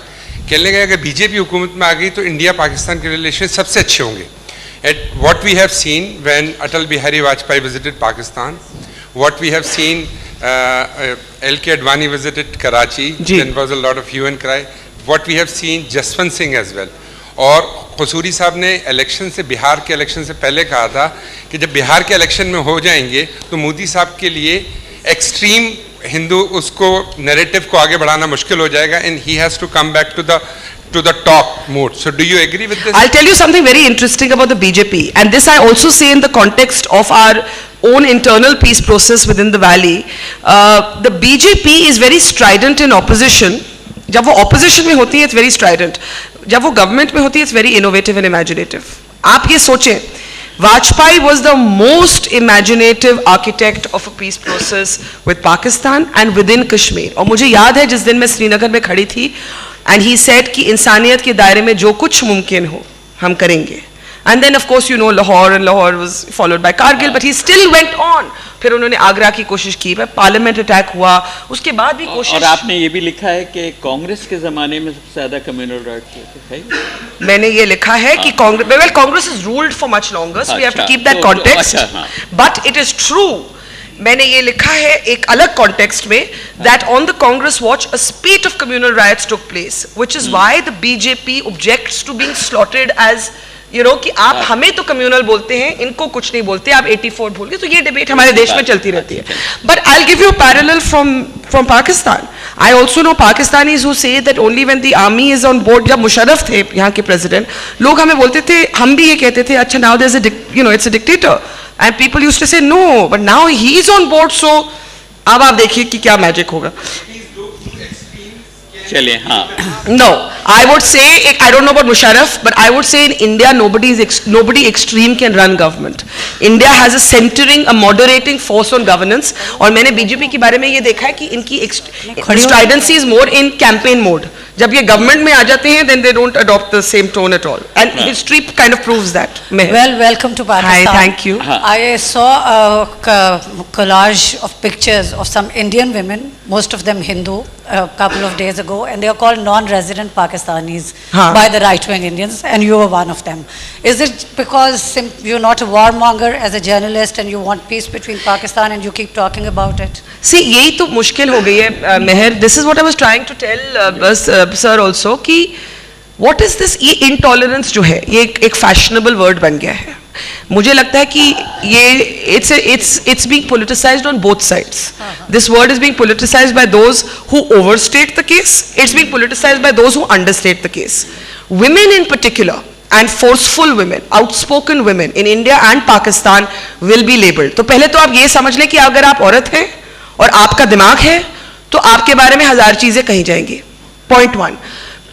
Speaker 4: कहने लगे अगर बीजेपी हुकूमत में आ गई तो इंडिया पाकिस्तान के रिलेशन सबसे अच्छे होंगे. What we have seen when Atal Bihari Vajpayee visited Pakistan, what we have seen, L.K. Advani visited Karachi, then was a lot of hue and cry. What we have seen Jaswant Singh as well. और कसूरी साहब ने election से, बिहार के election से पहले कहा था कि जब बिहार के इलेक्शन में हो जाएंगे तो मोदी साहब के लिए एक्सट्रीम हिंदू उसको नैरेटिव को आगे बढ़ाना मुश्किल हो जाएगा, and he has to come back to the top mode. So do you agree with this?
Speaker 2: I'll tell you something very interesting about the BJP, and this I also say in the context of our own internal peace process within the valley. The BJP is very strident in opposition. जब वो opposition में होती है it's very Strident, जब वो government में होती है it's very innovative and imaginative. आप ये सोचें, Vajpayee was the most imaginative architect of a peace process with Pakistan and with in Kashmir. और मुझे याद है जिस दिन मैं श्रीनगर में खड़ी थी एंड ही सेड कि इंसानियत के दायरे में जो कुछ मुमकिन हो हम करेंगे. And then of course you know Lahore was followed by Kargil, but he still went on. फिर उन्होंने आगरा की कोशिश की, पार्लियामेंट अटैक हुआ, उसके बाद भी कोशिश. और
Speaker 3: आपने ये भी लिखा है कि कांग्रेस के ज़माने में सबसे ज़्यादा कम्युनल राइट्स थे.
Speaker 2: मैंने ये लिखा है कि Congress is ruled for much longer, so we have to keep that context, but it is true. मैंने ये लिखा है एक अलग कॉन्टेक्स्ट में that on the Congress watch a spate of communal riots took place, which is why the BJP objects to being slaughtered as you know, कि आप हमें तो कम्युनल बोलते हैं, इनको कुछ नहीं बोलते, आप 84 भूल गए, तो ये डिबेट हमारे देश में चलती रहती है. But I'll give you a parallel from Pakistan. I also know Pakistanis who say that only when the army is on board, जब मुशर्रफ थे यहाँ के president, लोग हमें बोलते थे, हम भी ये कहते थे, अच्छा now there's it's a dictator, and people used to say no, but now he's on board, so अब आप देखिए कि क्या मैजिक होगा.
Speaker 3: चलिए हाँ.
Speaker 2: No, I would say, I don't know about Musharraf, but I would say in India nobody extreme can run government. India has a centering, a moderating force on governance. और मैंने बीजेपी के बारे में ये देखा है कि इनकी stridency is more in campaign mode. जब ये गवर्नमेंट में आ जाते हैं, then they don't adopt the same tone at all. And history kind of proves that.
Speaker 5: Well, welcome to Pakistan.
Speaker 2: Hi, thank you.
Speaker 5: I saw a collage of pictures of some Indian women, most of them Hindu, a couple of days ago, and they are called non-resident Pakistanis by the right-wing Indians, and you were one of them. Is it because you're not a warmonger as a journalist and you want peace between Pakistan and you keep talking about it?
Speaker 2: See, यही तो मुश्किल हो गई है मेहर. This is what I was trying to tell sir also कि what is this, ये intolerance जो है, ये एक fashionable word बन गया है. मुझे लगता है कि ये it's being politicized on both sides. This word is being politicized by those who overstate the case. It's being politicized by those who understate the case. Women in particular, and forceful women, outspoken women in India and Pakistan will be labeled. तो पहले तो आप ये समझ लें कि अगर आप औरत हैं और आपका दिमाग है तो आपके बारे में 1000 चीजें कही जाएंगी. Point 1.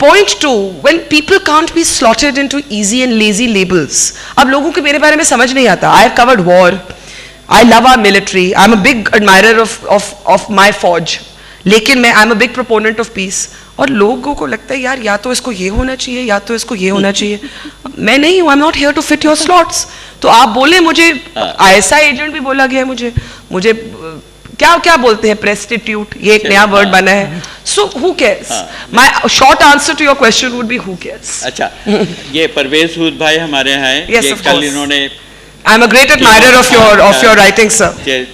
Speaker 2: Point 2, when people can't be slotted into easy and lazy labels. अब लोगों को मेरे बारे में समझ नहीं आता. I have covered war. I love our military. I'm a big admirer of my forge. लेकिन मैं I'm a big proponent of peace. और लोगों को लगता है यार या तो इसको ये होना चाहिए या तो इसको ये होना चाहिए. मैं नहीं हूँ. I'm not here to fit your slots. तो आप बोले मुझे ISI एजेंट भी बोला गया है मुझे क्या बोलते हैं प्रेस्टिट्यूट, ये एक नया वर्ड बना है. So who cares. My short answer to your question would be who cares.
Speaker 3: अच्छा, ये परवेज सूद भाई हमारे यहाँ हैं.
Speaker 2: Yes,
Speaker 3: ये
Speaker 2: of
Speaker 3: कल
Speaker 2: course.
Speaker 3: इन्होंने
Speaker 2: I am a great admirer of your writing sir.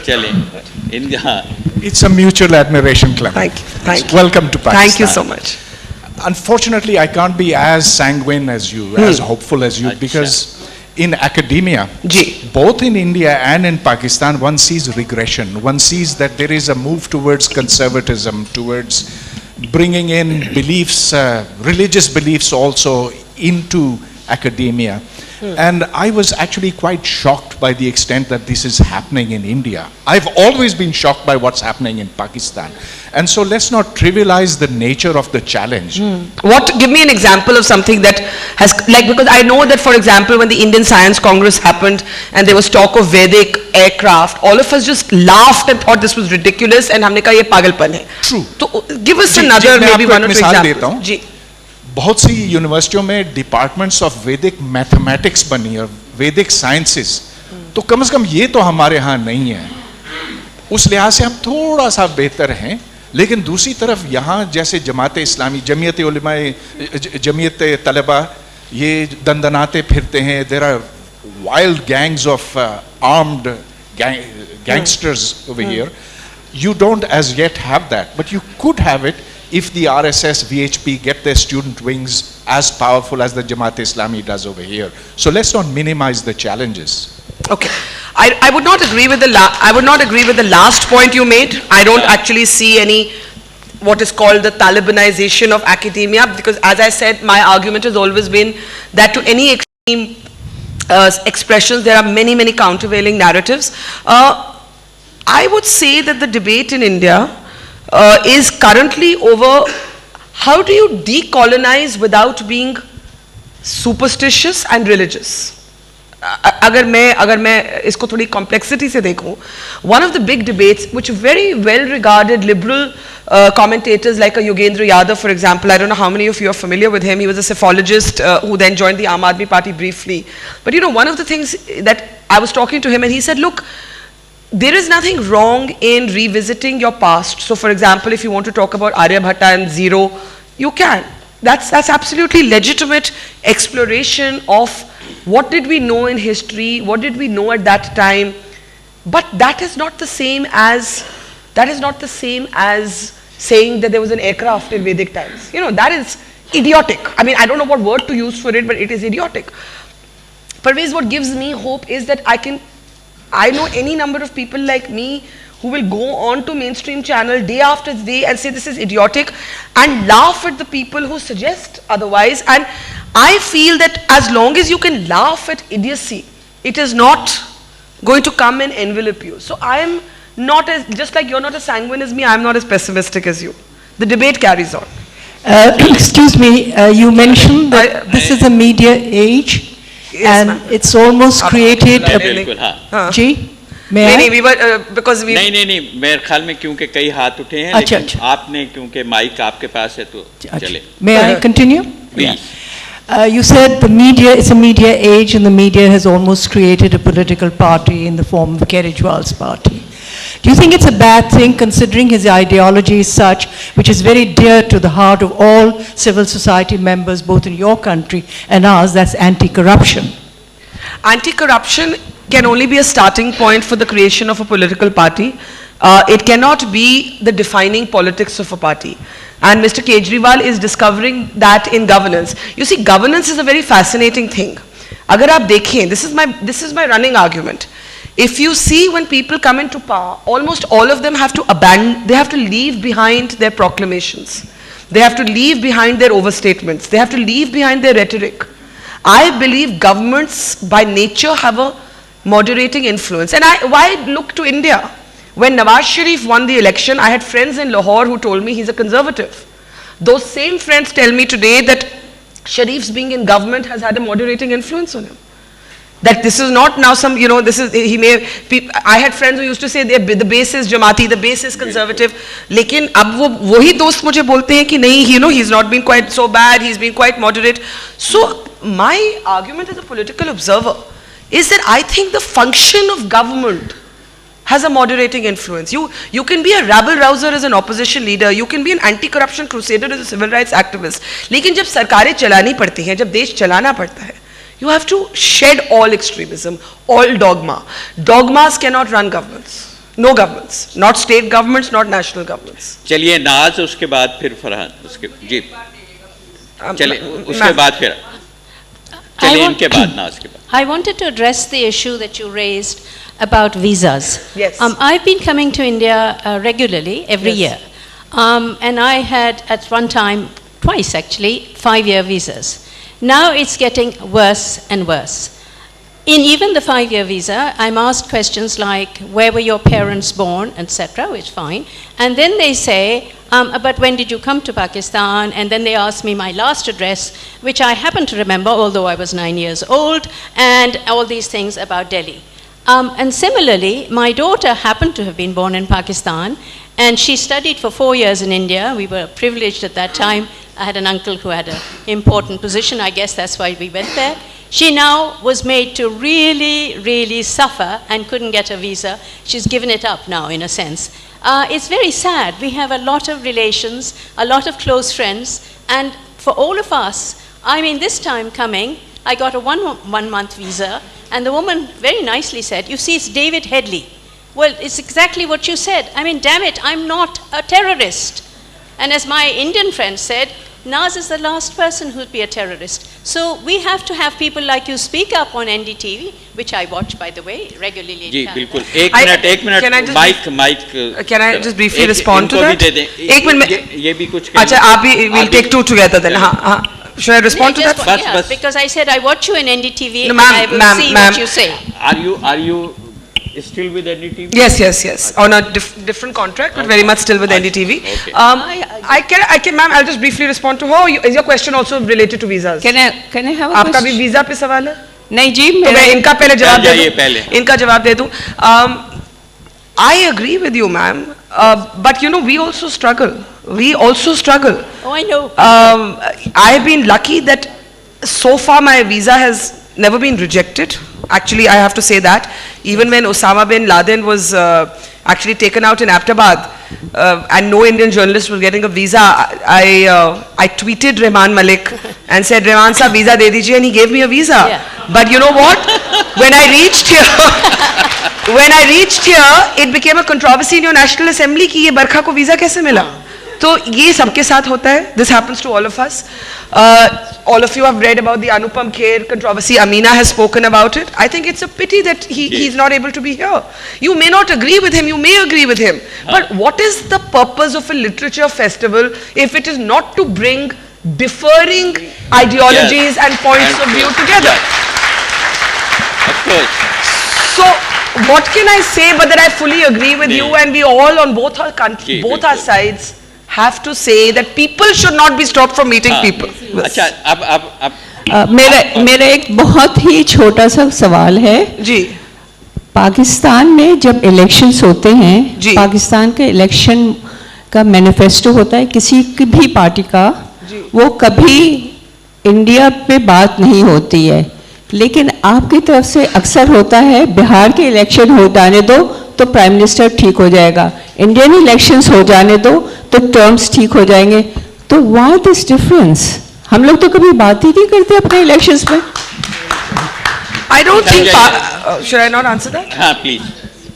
Speaker 3: चले हाँ.
Speaker 6: It's a mutual admiration club.
Speaker 2: Thank you.
Speaker 6: Welcome to Pakistan.
Speaker 2: Thank you so much.
Speaker 6: Unfortunately, I can't be as sanguine as you, as hopeful as you, because in academia, both in India and in Pakistan, one sees regression. One sees that there is a move towards conservatism, towards bringing in beliefs, religious beliefs also into academia. And I was actually quite shocked by the extent that this is happening in India. I've always been shocked by what's happening in Pakistan. And so let's not trivialize the nature of the challenge.
Speaker 2: Give me an example of something that has, like, because I know that, for example, when the Indian Science Congress happened and there was talk of Vedic aircraft, all of us just laughed and thought this was ridiculous and हमने कहा ये पागलपन है.
Speaker 6: True.
Speaker 2: So give us another maybe one or two examples. जी.
Speaker 6: बहुत सी यूनिवर्सिटियों में departments of वैदिक mathematics बनी और वैदिक साइंसेस, तो कम से कम ये तो हमारे यहाँ नहीं है. उस लिहाज से हम थोड़ा सा बेहतर हैं. लेकिन दूसरी तरफ यहाँ जैसे जमात इस्लामी, जमीयत उलमाए, जमीयत तलबा, ये दंदनाते फिरते हैं. There are wild gangs of armed gangsters over here. You don't as yet have that, but you could have it if the RSS, VHP get their student wings as powerful as the Jamaat Islami does over here. So let's not minimize the challenges.
Speaker 2: Okay, I would not agree with the last point you made. I don't actually see any what is called the Talibanization of academia, because as I said, my argument has always been that to any extreme expressions there are many countervailing narratives. I would say that the debate in India is currently over how do you decolonize without being superstitious and religious. अगर मैं इसको थोड़ी complexity से देखूं, one of the big debates which very well regarded liberal commentators like Yogendra Yadav, for example, I don't know how many of you are familiar with him. He was a psephologist who then joined the Aam Aadmi Party briefly. But you know, one of the things that I was talking to him and he said, look, there is nothing wrong in revisiting your past. So for example, if you want to talk about Aryabhatta and zero, you can. That's absolutely legitimate exploration of what did we know in history, what did we know at that time. But that is not the same as saying that there was an aircraft in Vedic times. You know, that is idiotic. I mean, I don't know what word to use for it, but it is idiotic. Parvez, what gives me hope is that I know any number of people like me who will go on to mainstream channel day after day and say this is idiotic and laugh at the people who suggest otherwise. And I feel that as long as you can laugh at idiocy, it is not going to come and envelop you. So I am not as, just like you're not as sanguine as me, I am not as pessimistic as you. The debate carries on.
Speaker 7: Excuse me, you mentioned that this is a media age, and it's almost created
Speaker 3: बिल्कुल हाँ
Speaker 7: जी मैं
Speaker 2: नहीं we were because we
Speaker 3: नहीं मेरे ख्याल में क्योंकि कई हाथ उठे हैं
Speaker 7: अच्छा,
Speaker 3: लेकिन
Speaker 7: अच्छा।
Speaker 3: आपने क्योंकि माइक आपके पास है तो चले
Speaker 7: May I continue?
Speaker 3: Please.
Speaker 7: You said the media is a media age, and the media has almost created a political party in the form of Kejriwal's party. Do you think it's a bad thing, considering his ideology is such, which is very dear to the heart of all civil society members, both in your country and ours, that's anti-corruption?
Speaker 2: Anti-corruption can only be a starting point for the creation of a political party. It cannot be the defining politics of a party. And Mr. Kejriwal is discovering that in governance. You see, governance is a very fascinating thing. Agar aap dekhein, this is my running argument. If you see when people come into power, almost all of them have to abandon, they have to leave behind their proclamations. They have to leave behind their overstatements. They have to leave behind their rhetoric. I believe governments by nature have a moderating influence. And why look to India? When Nawaz Sharif won the election, I had friends in Lahore who told me he's a conservative. Those same friends tell me today that Sharif's being in government has had a moderating influence on him. That this is not now some, this is, I had friends who used to say the base is Jamaati, the base is conservative. Lekin ab wohi dost mujhe bolte hain ki nahi, he's not been quite so bad, he's been quite moderate. So my argument as a political observer is that I think the function of government has a moderating influence. You can be a rabble-rouser as an opposition leader, you can be an anti-corruption crusader as a civil rights activist. लेकिन जब सरकारें चलानी पड़ती हैं, जब देश चलाना पड़ता है, you have to shed all extremism, all dogma. Dogmas cannot run governments. No governments. Not state governments, not national governments.
Speaker 3: चलिए नाज उसके बाद फिर फरहान उसके जी चलिए उसके बाद फिर चलिए इनके बाद नाज के बाद
Speaker 8: I wanted to address the issue that you raised about visas.
Speaker 2: Yes.
Speaker 8: I've been coming to India regularly every year. And I had at one time, twice actually, 5-year visas. Now it's getting worse and worse. In even the 5-year visa, I'm asked questions like, where were your parents born, etc., which is fine. And then they say, but when did you come to Pakistan? And then they ask me my last address, which I happen to remember, although I was 9 years old, and all these things about Delhi. And similarly, my daughter happened to have been born in Pakistan, and she studied for 4 years in India. We were privileged at that time. I had an uncle who had an important position. I guess that's why we went there. She now was made to really, really suffer and couldn't get a visa. She's given it up now, in a sense. It's very sad. We have a lot of relations, a lot of close friends, and for all of us, I mean, this time coming, I got a one-month visa, and the woman very nicely said, you see, it's David Headley. Well, it's exactly what you said. I mean, damn it, I'm not a terrorist. And as my Indian friend said, Naz is the last person who'd be a terrorist. So we have to have people like you speak up on NDTV, which I watch, by the way, regularly.
Speaker 3: जी बिल्कुल एक minute mic
Speaker 2: Can I just briefly respond to that? एक minute
Speaker 3: ये भी कुछ
Speaker 2: अच्छा आप भी we'll take two together then. हाँ. Should I respond to that?
Speaker 8: Yes, because I said I watch you in NDTV and I will see what you say.
Speaker 3: Are you still with NDTV?
Speaker 2: Yes. On a different contract, but very much still with NDTV.
Speaker 3: Okay.
Speaker 2: I can, ma'am. I'll just briefly respond to her. Is your question also related to visas?
Speaker 9: Can I have a
Speaker 2: आपका
Speaker 9: question?
Speaker 2: भी visa पे सवाल है?
Speaker 9: नहीं जी
Speaker 2: तो मैं इनका पहले जवाब दे दूं.
Speaker 3: पहले.
Speaker 2: इनका जवाब दे दूं. I agree with you, ma'am. But we also struggle.
Speaker 8: Oh, I know.
Speaker 2: I have been lucky that so far my visa has never been rejected. Actually, I have to say that. Even when Osama bin Laden was actually taken out in Abbottabad and no Indian journalist was getting a visa, I tweeted Rehman Malik and said, Rehman sahab, visa de dijiye, and he gave me a visa.
Speaker 8: Yeah.
Speaker 2: But you know what? When I reached here, it became a controversy in your National Assembly कि ये बरखा को visa कैसे मिला? तो ये सबके साथ होता है. This happens to all of us. All of you have read about the Anupam Kher controversy. Amina has spoken about it. I think it's a pity that he's not able to be here. You may not agree with him, you may agree with him. But what is the purpose of a literature festival if it is not to bring differing ideologies and points of view together?
Speaker 3: Of course.
Speaker 2: So, what can I say but that I fully agree with you, and we all on both our countries, both our sides have to say that people should not be stopped from meeting people.
Speaker 3: अच्छा अब
Speaker 7: मेरा एक बहुत ही छोटा सा सवाल है
Speaker 2: जी.
Speaker 7: पाकिस्तान में जब इलेक्शंस होते हैं, पाकिस्तान के इलेक्शन का मैनिफेस्टो होता है किसी की भी पार्टी का, वो कभी इंडिया पे बात नहीं होती है, लेकिन आपकी तरफ से अक्सर होता है बिहार के इलेक्शन हो जाने दो तो प्राइम मिनिस्टर ठीक हो जाएगा, इंडियन इलेक्शंस हो जाने दो तो टर्म्स ठीक हो जाएंगे. तो व्हाई दिस डिफरेंस? हम लोग तो कभी बात ही नहीं करते अपने इलेक्शंस में.
Speaker 2: I don't think. Should I not answer that?
Speaker 3: हाँ, please.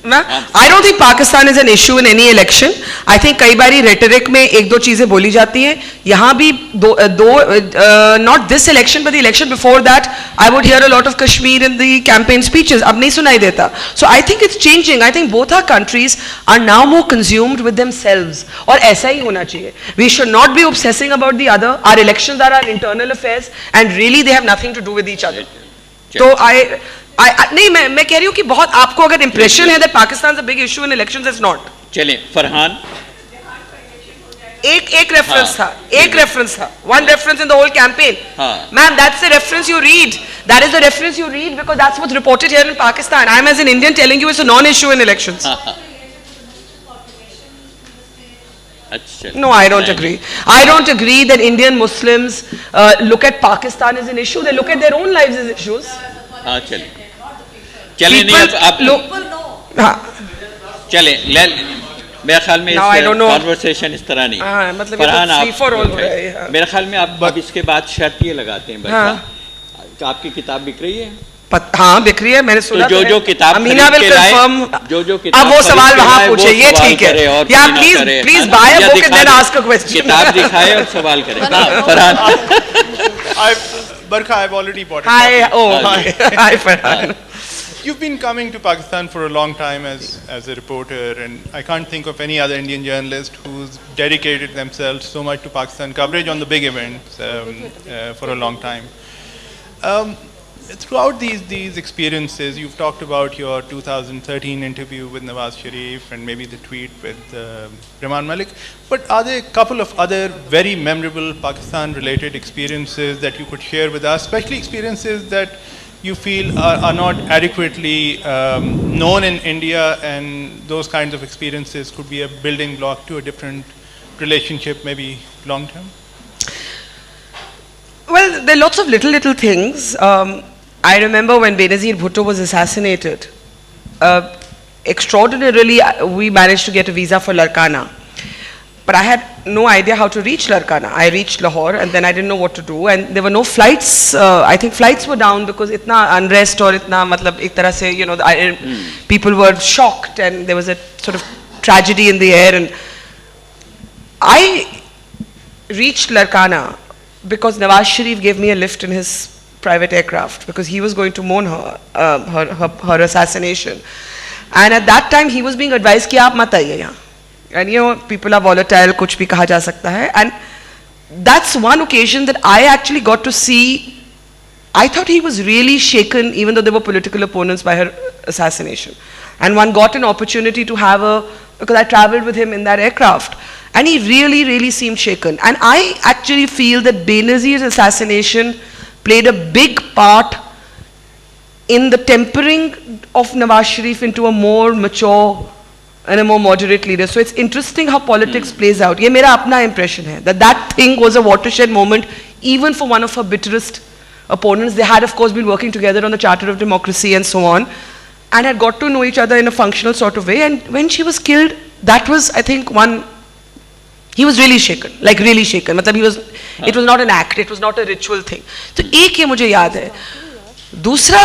Speaker 2: I don't think Pakistan is an issue in any election. I think कई बारी rhetoric में एक दो चीजें बोली जाती हैं. यहाँ भी not this election but the election before that, I would hear a lot of Kashmir in the campaign speeches. अब नहीं सुनाई देता. So I think it's changing. I think both our countries are now more consumed with themselves. और ऐसा ही होना चाहिए. We should not be obsessing about the other. Our elections are our internal affairs and really they have nothing to do with each other. तो नहीं मैं कह रही हूँ कि बहुत आपको अगर इंप्रेशन है that Pakistan is a big issue in elections, it's not.
Speaker 3: चलें फरहान.
Speaker 2: एक रेफरेंस था, एक रेफरेंस था, one reference in the whole campaign. Ma'am, that's the reference you read. That is the reference you read because that's what's reported here in Pakistan. I'm as an Indian telling you it's a non-issue in elections. No, I don't agree. I don't agree that Indian Muslims look at Pakistan as an issue. They look at their own lives as issues.
Speaker 3: हाँ चले नहीं अब चले मेरे ख्याल में conversation इस तरह नहीं.
Speaker 2: मतलब
Speaker 3: फरहान आप
Speaker 2: मेरे
Speaker 3: ख्याल में आप इसके बाद शर्त ये लगाते हैं बरखा, आपकी किताब बिक रही है?
Speaker 2: हाँ बिक रही है, मैंने सुना.
Speaker 3: तो जो किताब
Speaker 2: अमीना विल कंफर्म. जो किताब अब वो सवाल वहाँ पूछे, ये ठीक है. या please buy a book and then ask a question.
Speaker 3: किताब दिखाए और सवाल करें. Farhan.
Speaker 9: Barkha, I've already bought it.
Speaker 2: Hi, Farhan.
Speaker 9: You've been coming to Pakistan for a long time as a reporter, and I can't think of any other Indian journalist who's dedicated themselves so much to Pakistan coverage on the big events for a long time. Throughout these experiences, you've talked about your 2013 interview with Nawaz Sharif and maybe the tweet with Rahman Malik. But are there a couple of other very memorable Pakistan-related experiences that you could share with us, especially experiences that you feel are not adequately known in India, and those kinds of experiences could be a building block to a different relationship, maybe long-term?
Speaker 2: Well, there are lots of little things. I remember when Benazir Bhutto was assassinated, extraordinarily we managed to get a visa for Larkana. But I had no idea how to reach Larkana. I reached Lahore and then I didn't know what to do, and there were no flights. I think flights were down because itna unrest or itna matlab ek tarah se, you know, people were shocked and there was a sort of tragedy in the air. And I reached Larkana because Nawaz Sharif gave me a lift in his private aircraft because he was going to mourn her assassination. And at that time he was being advised कि आप मत आइए यहाँ. And you know, people are volatile, कुछ भी कहा जा सकता है. And that's one occasion that I actually got to see. I thought he was really shaken, even though there were political opponents, by her assassination. And one got an opportunity to have because I traveled with him in that aircraft. And he really seemed shaken. And I actually feel that Benazir's assassination played a big part in the tempering of Nawaz Sharif into a more mature and a more moderate leader. So it's interesting how politics plays out. Ye mera apna impression hai, that thing was a watershed moment even for one of her bitterest opponents. They had of course been working together on the Charter of Democracy and so on, and had got to know each other in a functional sort of way. And when she was killed, that was, I think, he was really shaken, like really shaken. Matlab it was not an act, it was not a ritual thing. So एक ये मुझे याद है. दूसरा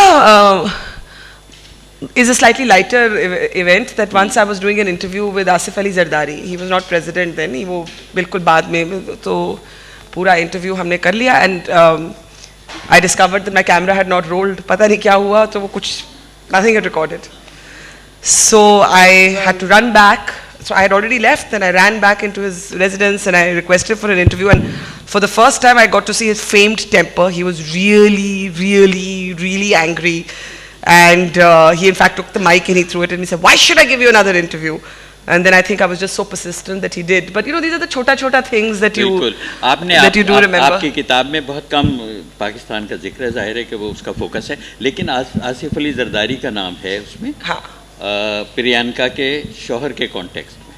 Speaker 2: is a slightly lighter event that once I was doing an interview with Asif Ali Zardari. He was not president then. वो बिल्कुल बाद में तो पूरा interview हमने कर लिया and I discovered that my camera had not rolled. पता नहीं क्या हुआ तो वो कुछ nothing had recorded. So I had to run back. So I had already left, then I ran back into his residence and I requested for an interview, and for the first time I got to see his famed temper. He was really, really, really angry, and he in fact took the mic and he threw it and he said, "Why should I give you another interview?" And then I think I was just so persistent that he did. But you know, these are the chota things that you do remember.
Speaker 3: आपकी किताब में बहुत कम पाकिस्तान का जिक्र है, जाहिर है कि वो उसका फोकस है, लेकिन आसिफ अली जरदारी का नाम है उसमें।
Speaker 2: हाँ।
Speaker 3: प्रियंका के शौहर के कॉन्टेक्स्ट में,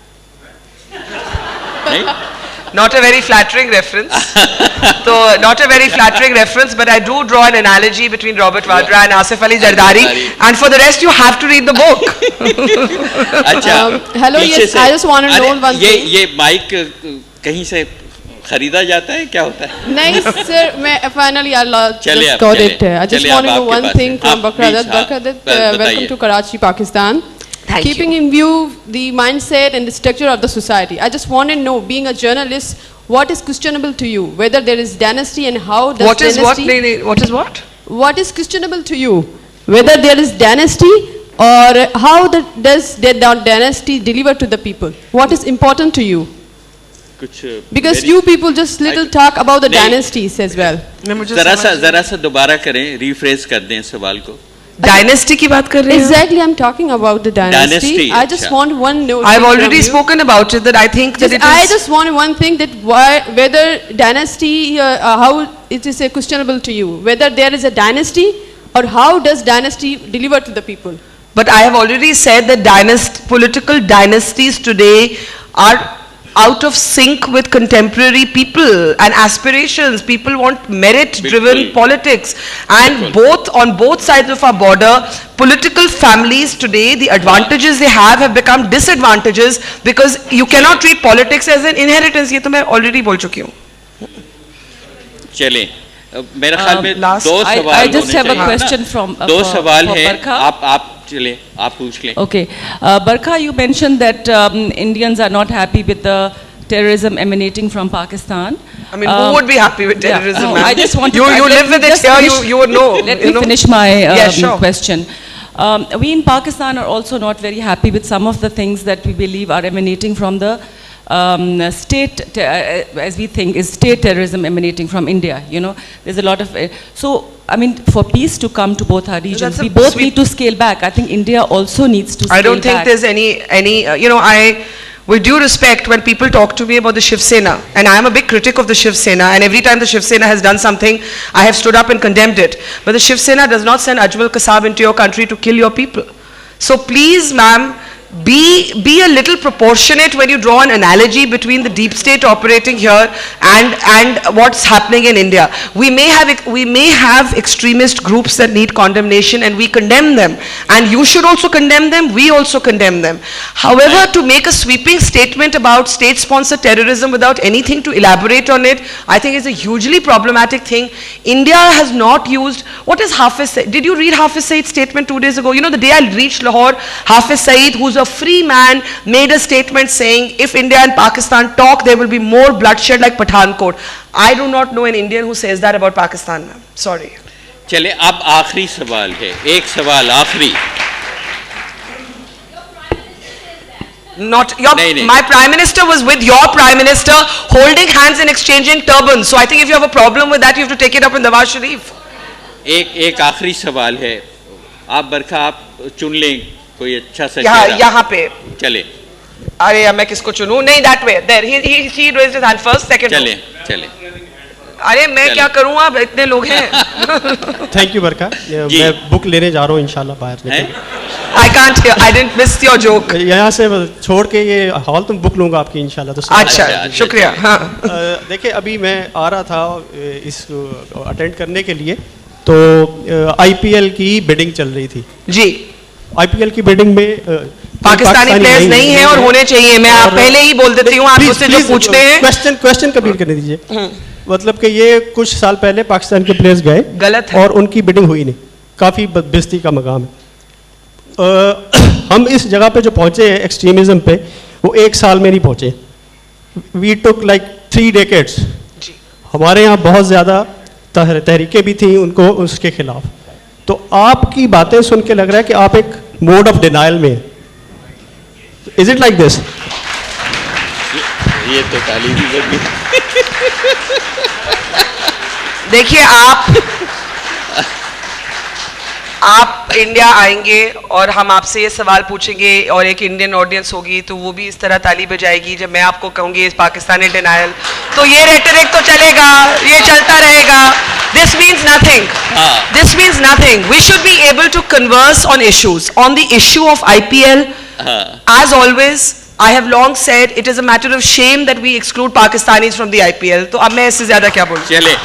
Speaker 3: नहीं?
Speaker 2: Not a very flattering reference. So, not a very flattering reference, but I do draw an analogy between Robert Vadra and Asif Ali Zardari. And for the rest, you have to read the book.
Speaker 3: अच्छा,
Speaker 10: hello, yes, I just want to know one thing.
Speaker 3: ये mic कहीं से खरीदा जाता है, क्या होता है?
Speaker 10: नहीं सर, मैं finally just got it. I just want to know one thing from Barkha. Barkha, welcome to Karachi, Pakistan. Keeping in view the mindset and the structure of the society, I just want to know, being a journalist, what is questionable to you? Whether there is dynasty and how does
Speaker 2: what is
Speaker 10: dynasty...
Speaker 2: What is what?
Speaker 10: What is questionable to you? Whether there is dynasty or how does that dynasty deliver to the people? What is important to you? Because you people just little talk about the dynasties as well.
Speaker 3: जरा सा दोबारा करें, rephrase कर दें सवाल को।
Speaker 2: Dynasty की बात कर रहे हैं?
Speaker 10: Exactly, I'm talking about the dynasty. I just want one note.
Speaker 2: I've already spoken about it, that I think that it is...
Speaker 10: I just want one thing, that whether dynasty, how it is questionable to you, whether there is a dynasty or how does dynasty deliver to the people?
Speaker 2: But I have already said that political dynasties today are out of sync with contemporary people and aspirations. People want merit-driven politics, and on both sides of our border, political families today, the advantages they have become disadvantages, because you cannot treat politics as an inheritance. ये तो मैं already बोल चुकी हूँ.
Speaker 3: चलें, मेरे ख्याल में दो सवाल
Speaker 11: I just have a question from
Speaker 3: दो सवाल हैं,
Speaker 11: Barkha.
Speaker 3: आप चले, आप पूछ लें.
Speaker 11: Okay, Barkha, you mentioned that Indians are not happy with the terrorism emanating from Pakistan.
Speaker 2: I mean, who would be happy with terrorism?
Speaker 11: Yeah, no, I just want to...
Speaker 2: You live with it here, you would know.
Speaker 11: Let me finish my question. We in Pakistan are also not very happy with some of the things that we believe are emanating from the state, as we think, is state terrorism emanating from India. You know, there's a lot of... so, I mean, for peace to come to both our regions, we both need to scale back. I think India also needs to scale back.
Speaker 2: I don't think there's any you know, with due respect, when people talk to me about the Shiv Sena, and I am a big critic of the Shiv Sena, and every time the Shiv Sena has done something, I have stood up and condemned it. But the Shiv Sena does not send Ajmal Kasab into your country to kill your people. So please, ma'am, be a little proportionate when you draw an analogy between the deep state operating here and what's happening in India. We may have extremist groups that need condemnation, and we condemn them, and you should also condemn them, we also condemn them. However, to make a sweeping statement about state-sponsored terrorism without anything to elaborate on it, I think is a hugely problematic thing. India has not used... What is Hafiz Saeed? Did you read Hafiz Saeed's statement 2 days ago? You know, the day I reached Lahore, Hafiz Saeed, who's a free man, made a statement saying, if India and Pakistan talk, there will be more bloodshed like Pathankot. I do not know an Indian who says that about Pakistan, ma'am. Sorry.
Speaker 3: चले, अब आखिरी सवाल है, एक सवाल आखिरी.
Speaker 2: Not your, my Prime Minister was with your Prime Minister, holding hands and exchanging turbans. So I think if you have a problem with that, you have to take it up in Nawaz Sharif.
Speaker 3: एक आखिरी सवाल है. आप बरखा, आप चुन लें कोई अच्छा सा चेहरा.
Speaker 2: यहाँ पे.
Speaker 3: चले.
Speaker 2: अरे मैं किसको चुनूं? नहीं, that way. There. He raised his hand first, second.
Speaker 3: चले.
Speaker 2: अरे मैं क्या करूं, आप इतने लोग हैं.
Speaker 12: Thank you, Barkha. मैं बुक लेने जा रहा हूँ इंशाल्लाह बाहर.
Speaker 2: I can't hear. I didn't miss your joke.
Speaker 12: यहाँ से छोड़ के ये हॉल तुम बुक लूँगा आपकी इंशाल्लाह. तो
Speaker 2: अच्छा, शुक्रिया. हाँ.
Speaker 12: देखिए, अभी मैं आ रहा था इस अटेंड करने के लिए, तो IPL की बिडिंग चल रही थी.
Speaker 2: जी.
Speaker 12: IPL की बिडिंग में
Speaker 2: पाकिस्तानी प्लेयर्स नहीं है और होने चाहिए. मैं आप पहले ही बोल देती हूँ, आप मुझसे जो पूछते हैं.
Speaker 12: क्वेश्चन कंप्लीट करने दीजिए. मतलब कि ये कुछ साल पहले पाकिस्तान के प्लेयर्स गए,
Speaker 2: गलत है,
Speaker 12: और उनकी बिडिंग हुई नहीं. काफी बेइज्जती का मकाम है. हम इस जगह पे जो पहुँचे हैं एक्सट्रीमिज़म पे, वो एक साल में नहीं पहुँचे. We took like 3 decades. हमारे यहाँ बहुत ज़्यादा तहरीकें भी थी उनको उसके खिलाफ. तो आपकी बातें सुन के लग रहा है कि आप एक मोड ऑफ डिनाइल में हैं. Is it like this?
Speaker 3: ये तो ताली भी लगी.
Speaker 2: देखिए, आप इंडिया आएंगे और हम आपसे ये सवाल पूछेंगे और एक इंडियन ऑडियंस होगी तो वो भी इस तरह ताली बजाएगी. जब मैं आपको कहूँगी इस पाकिस्तानी डिनायल, तो ये रेटरिक तो चलेगा, ये चलता रहेगा. This means nothing. This means nothing. We should be able to converse on issues. On the issue of IPL, as always, I have long said it is a matter of shame that we exclude Pakistanis from the IPL. तो अब मैं इससे ज़्यादा क्या बोलूँ?
Speaker 3: चले.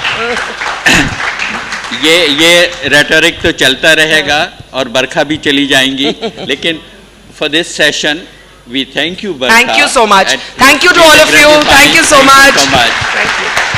Speaker 3: ये rhetoric तो चलता रहेगा और बरखा भी चली जाएंगी. लेकिन for this session, we thank you, Barkha.
Speaker 2: Thank you so much. Thank you to all of you. Thank you so much. Thank you.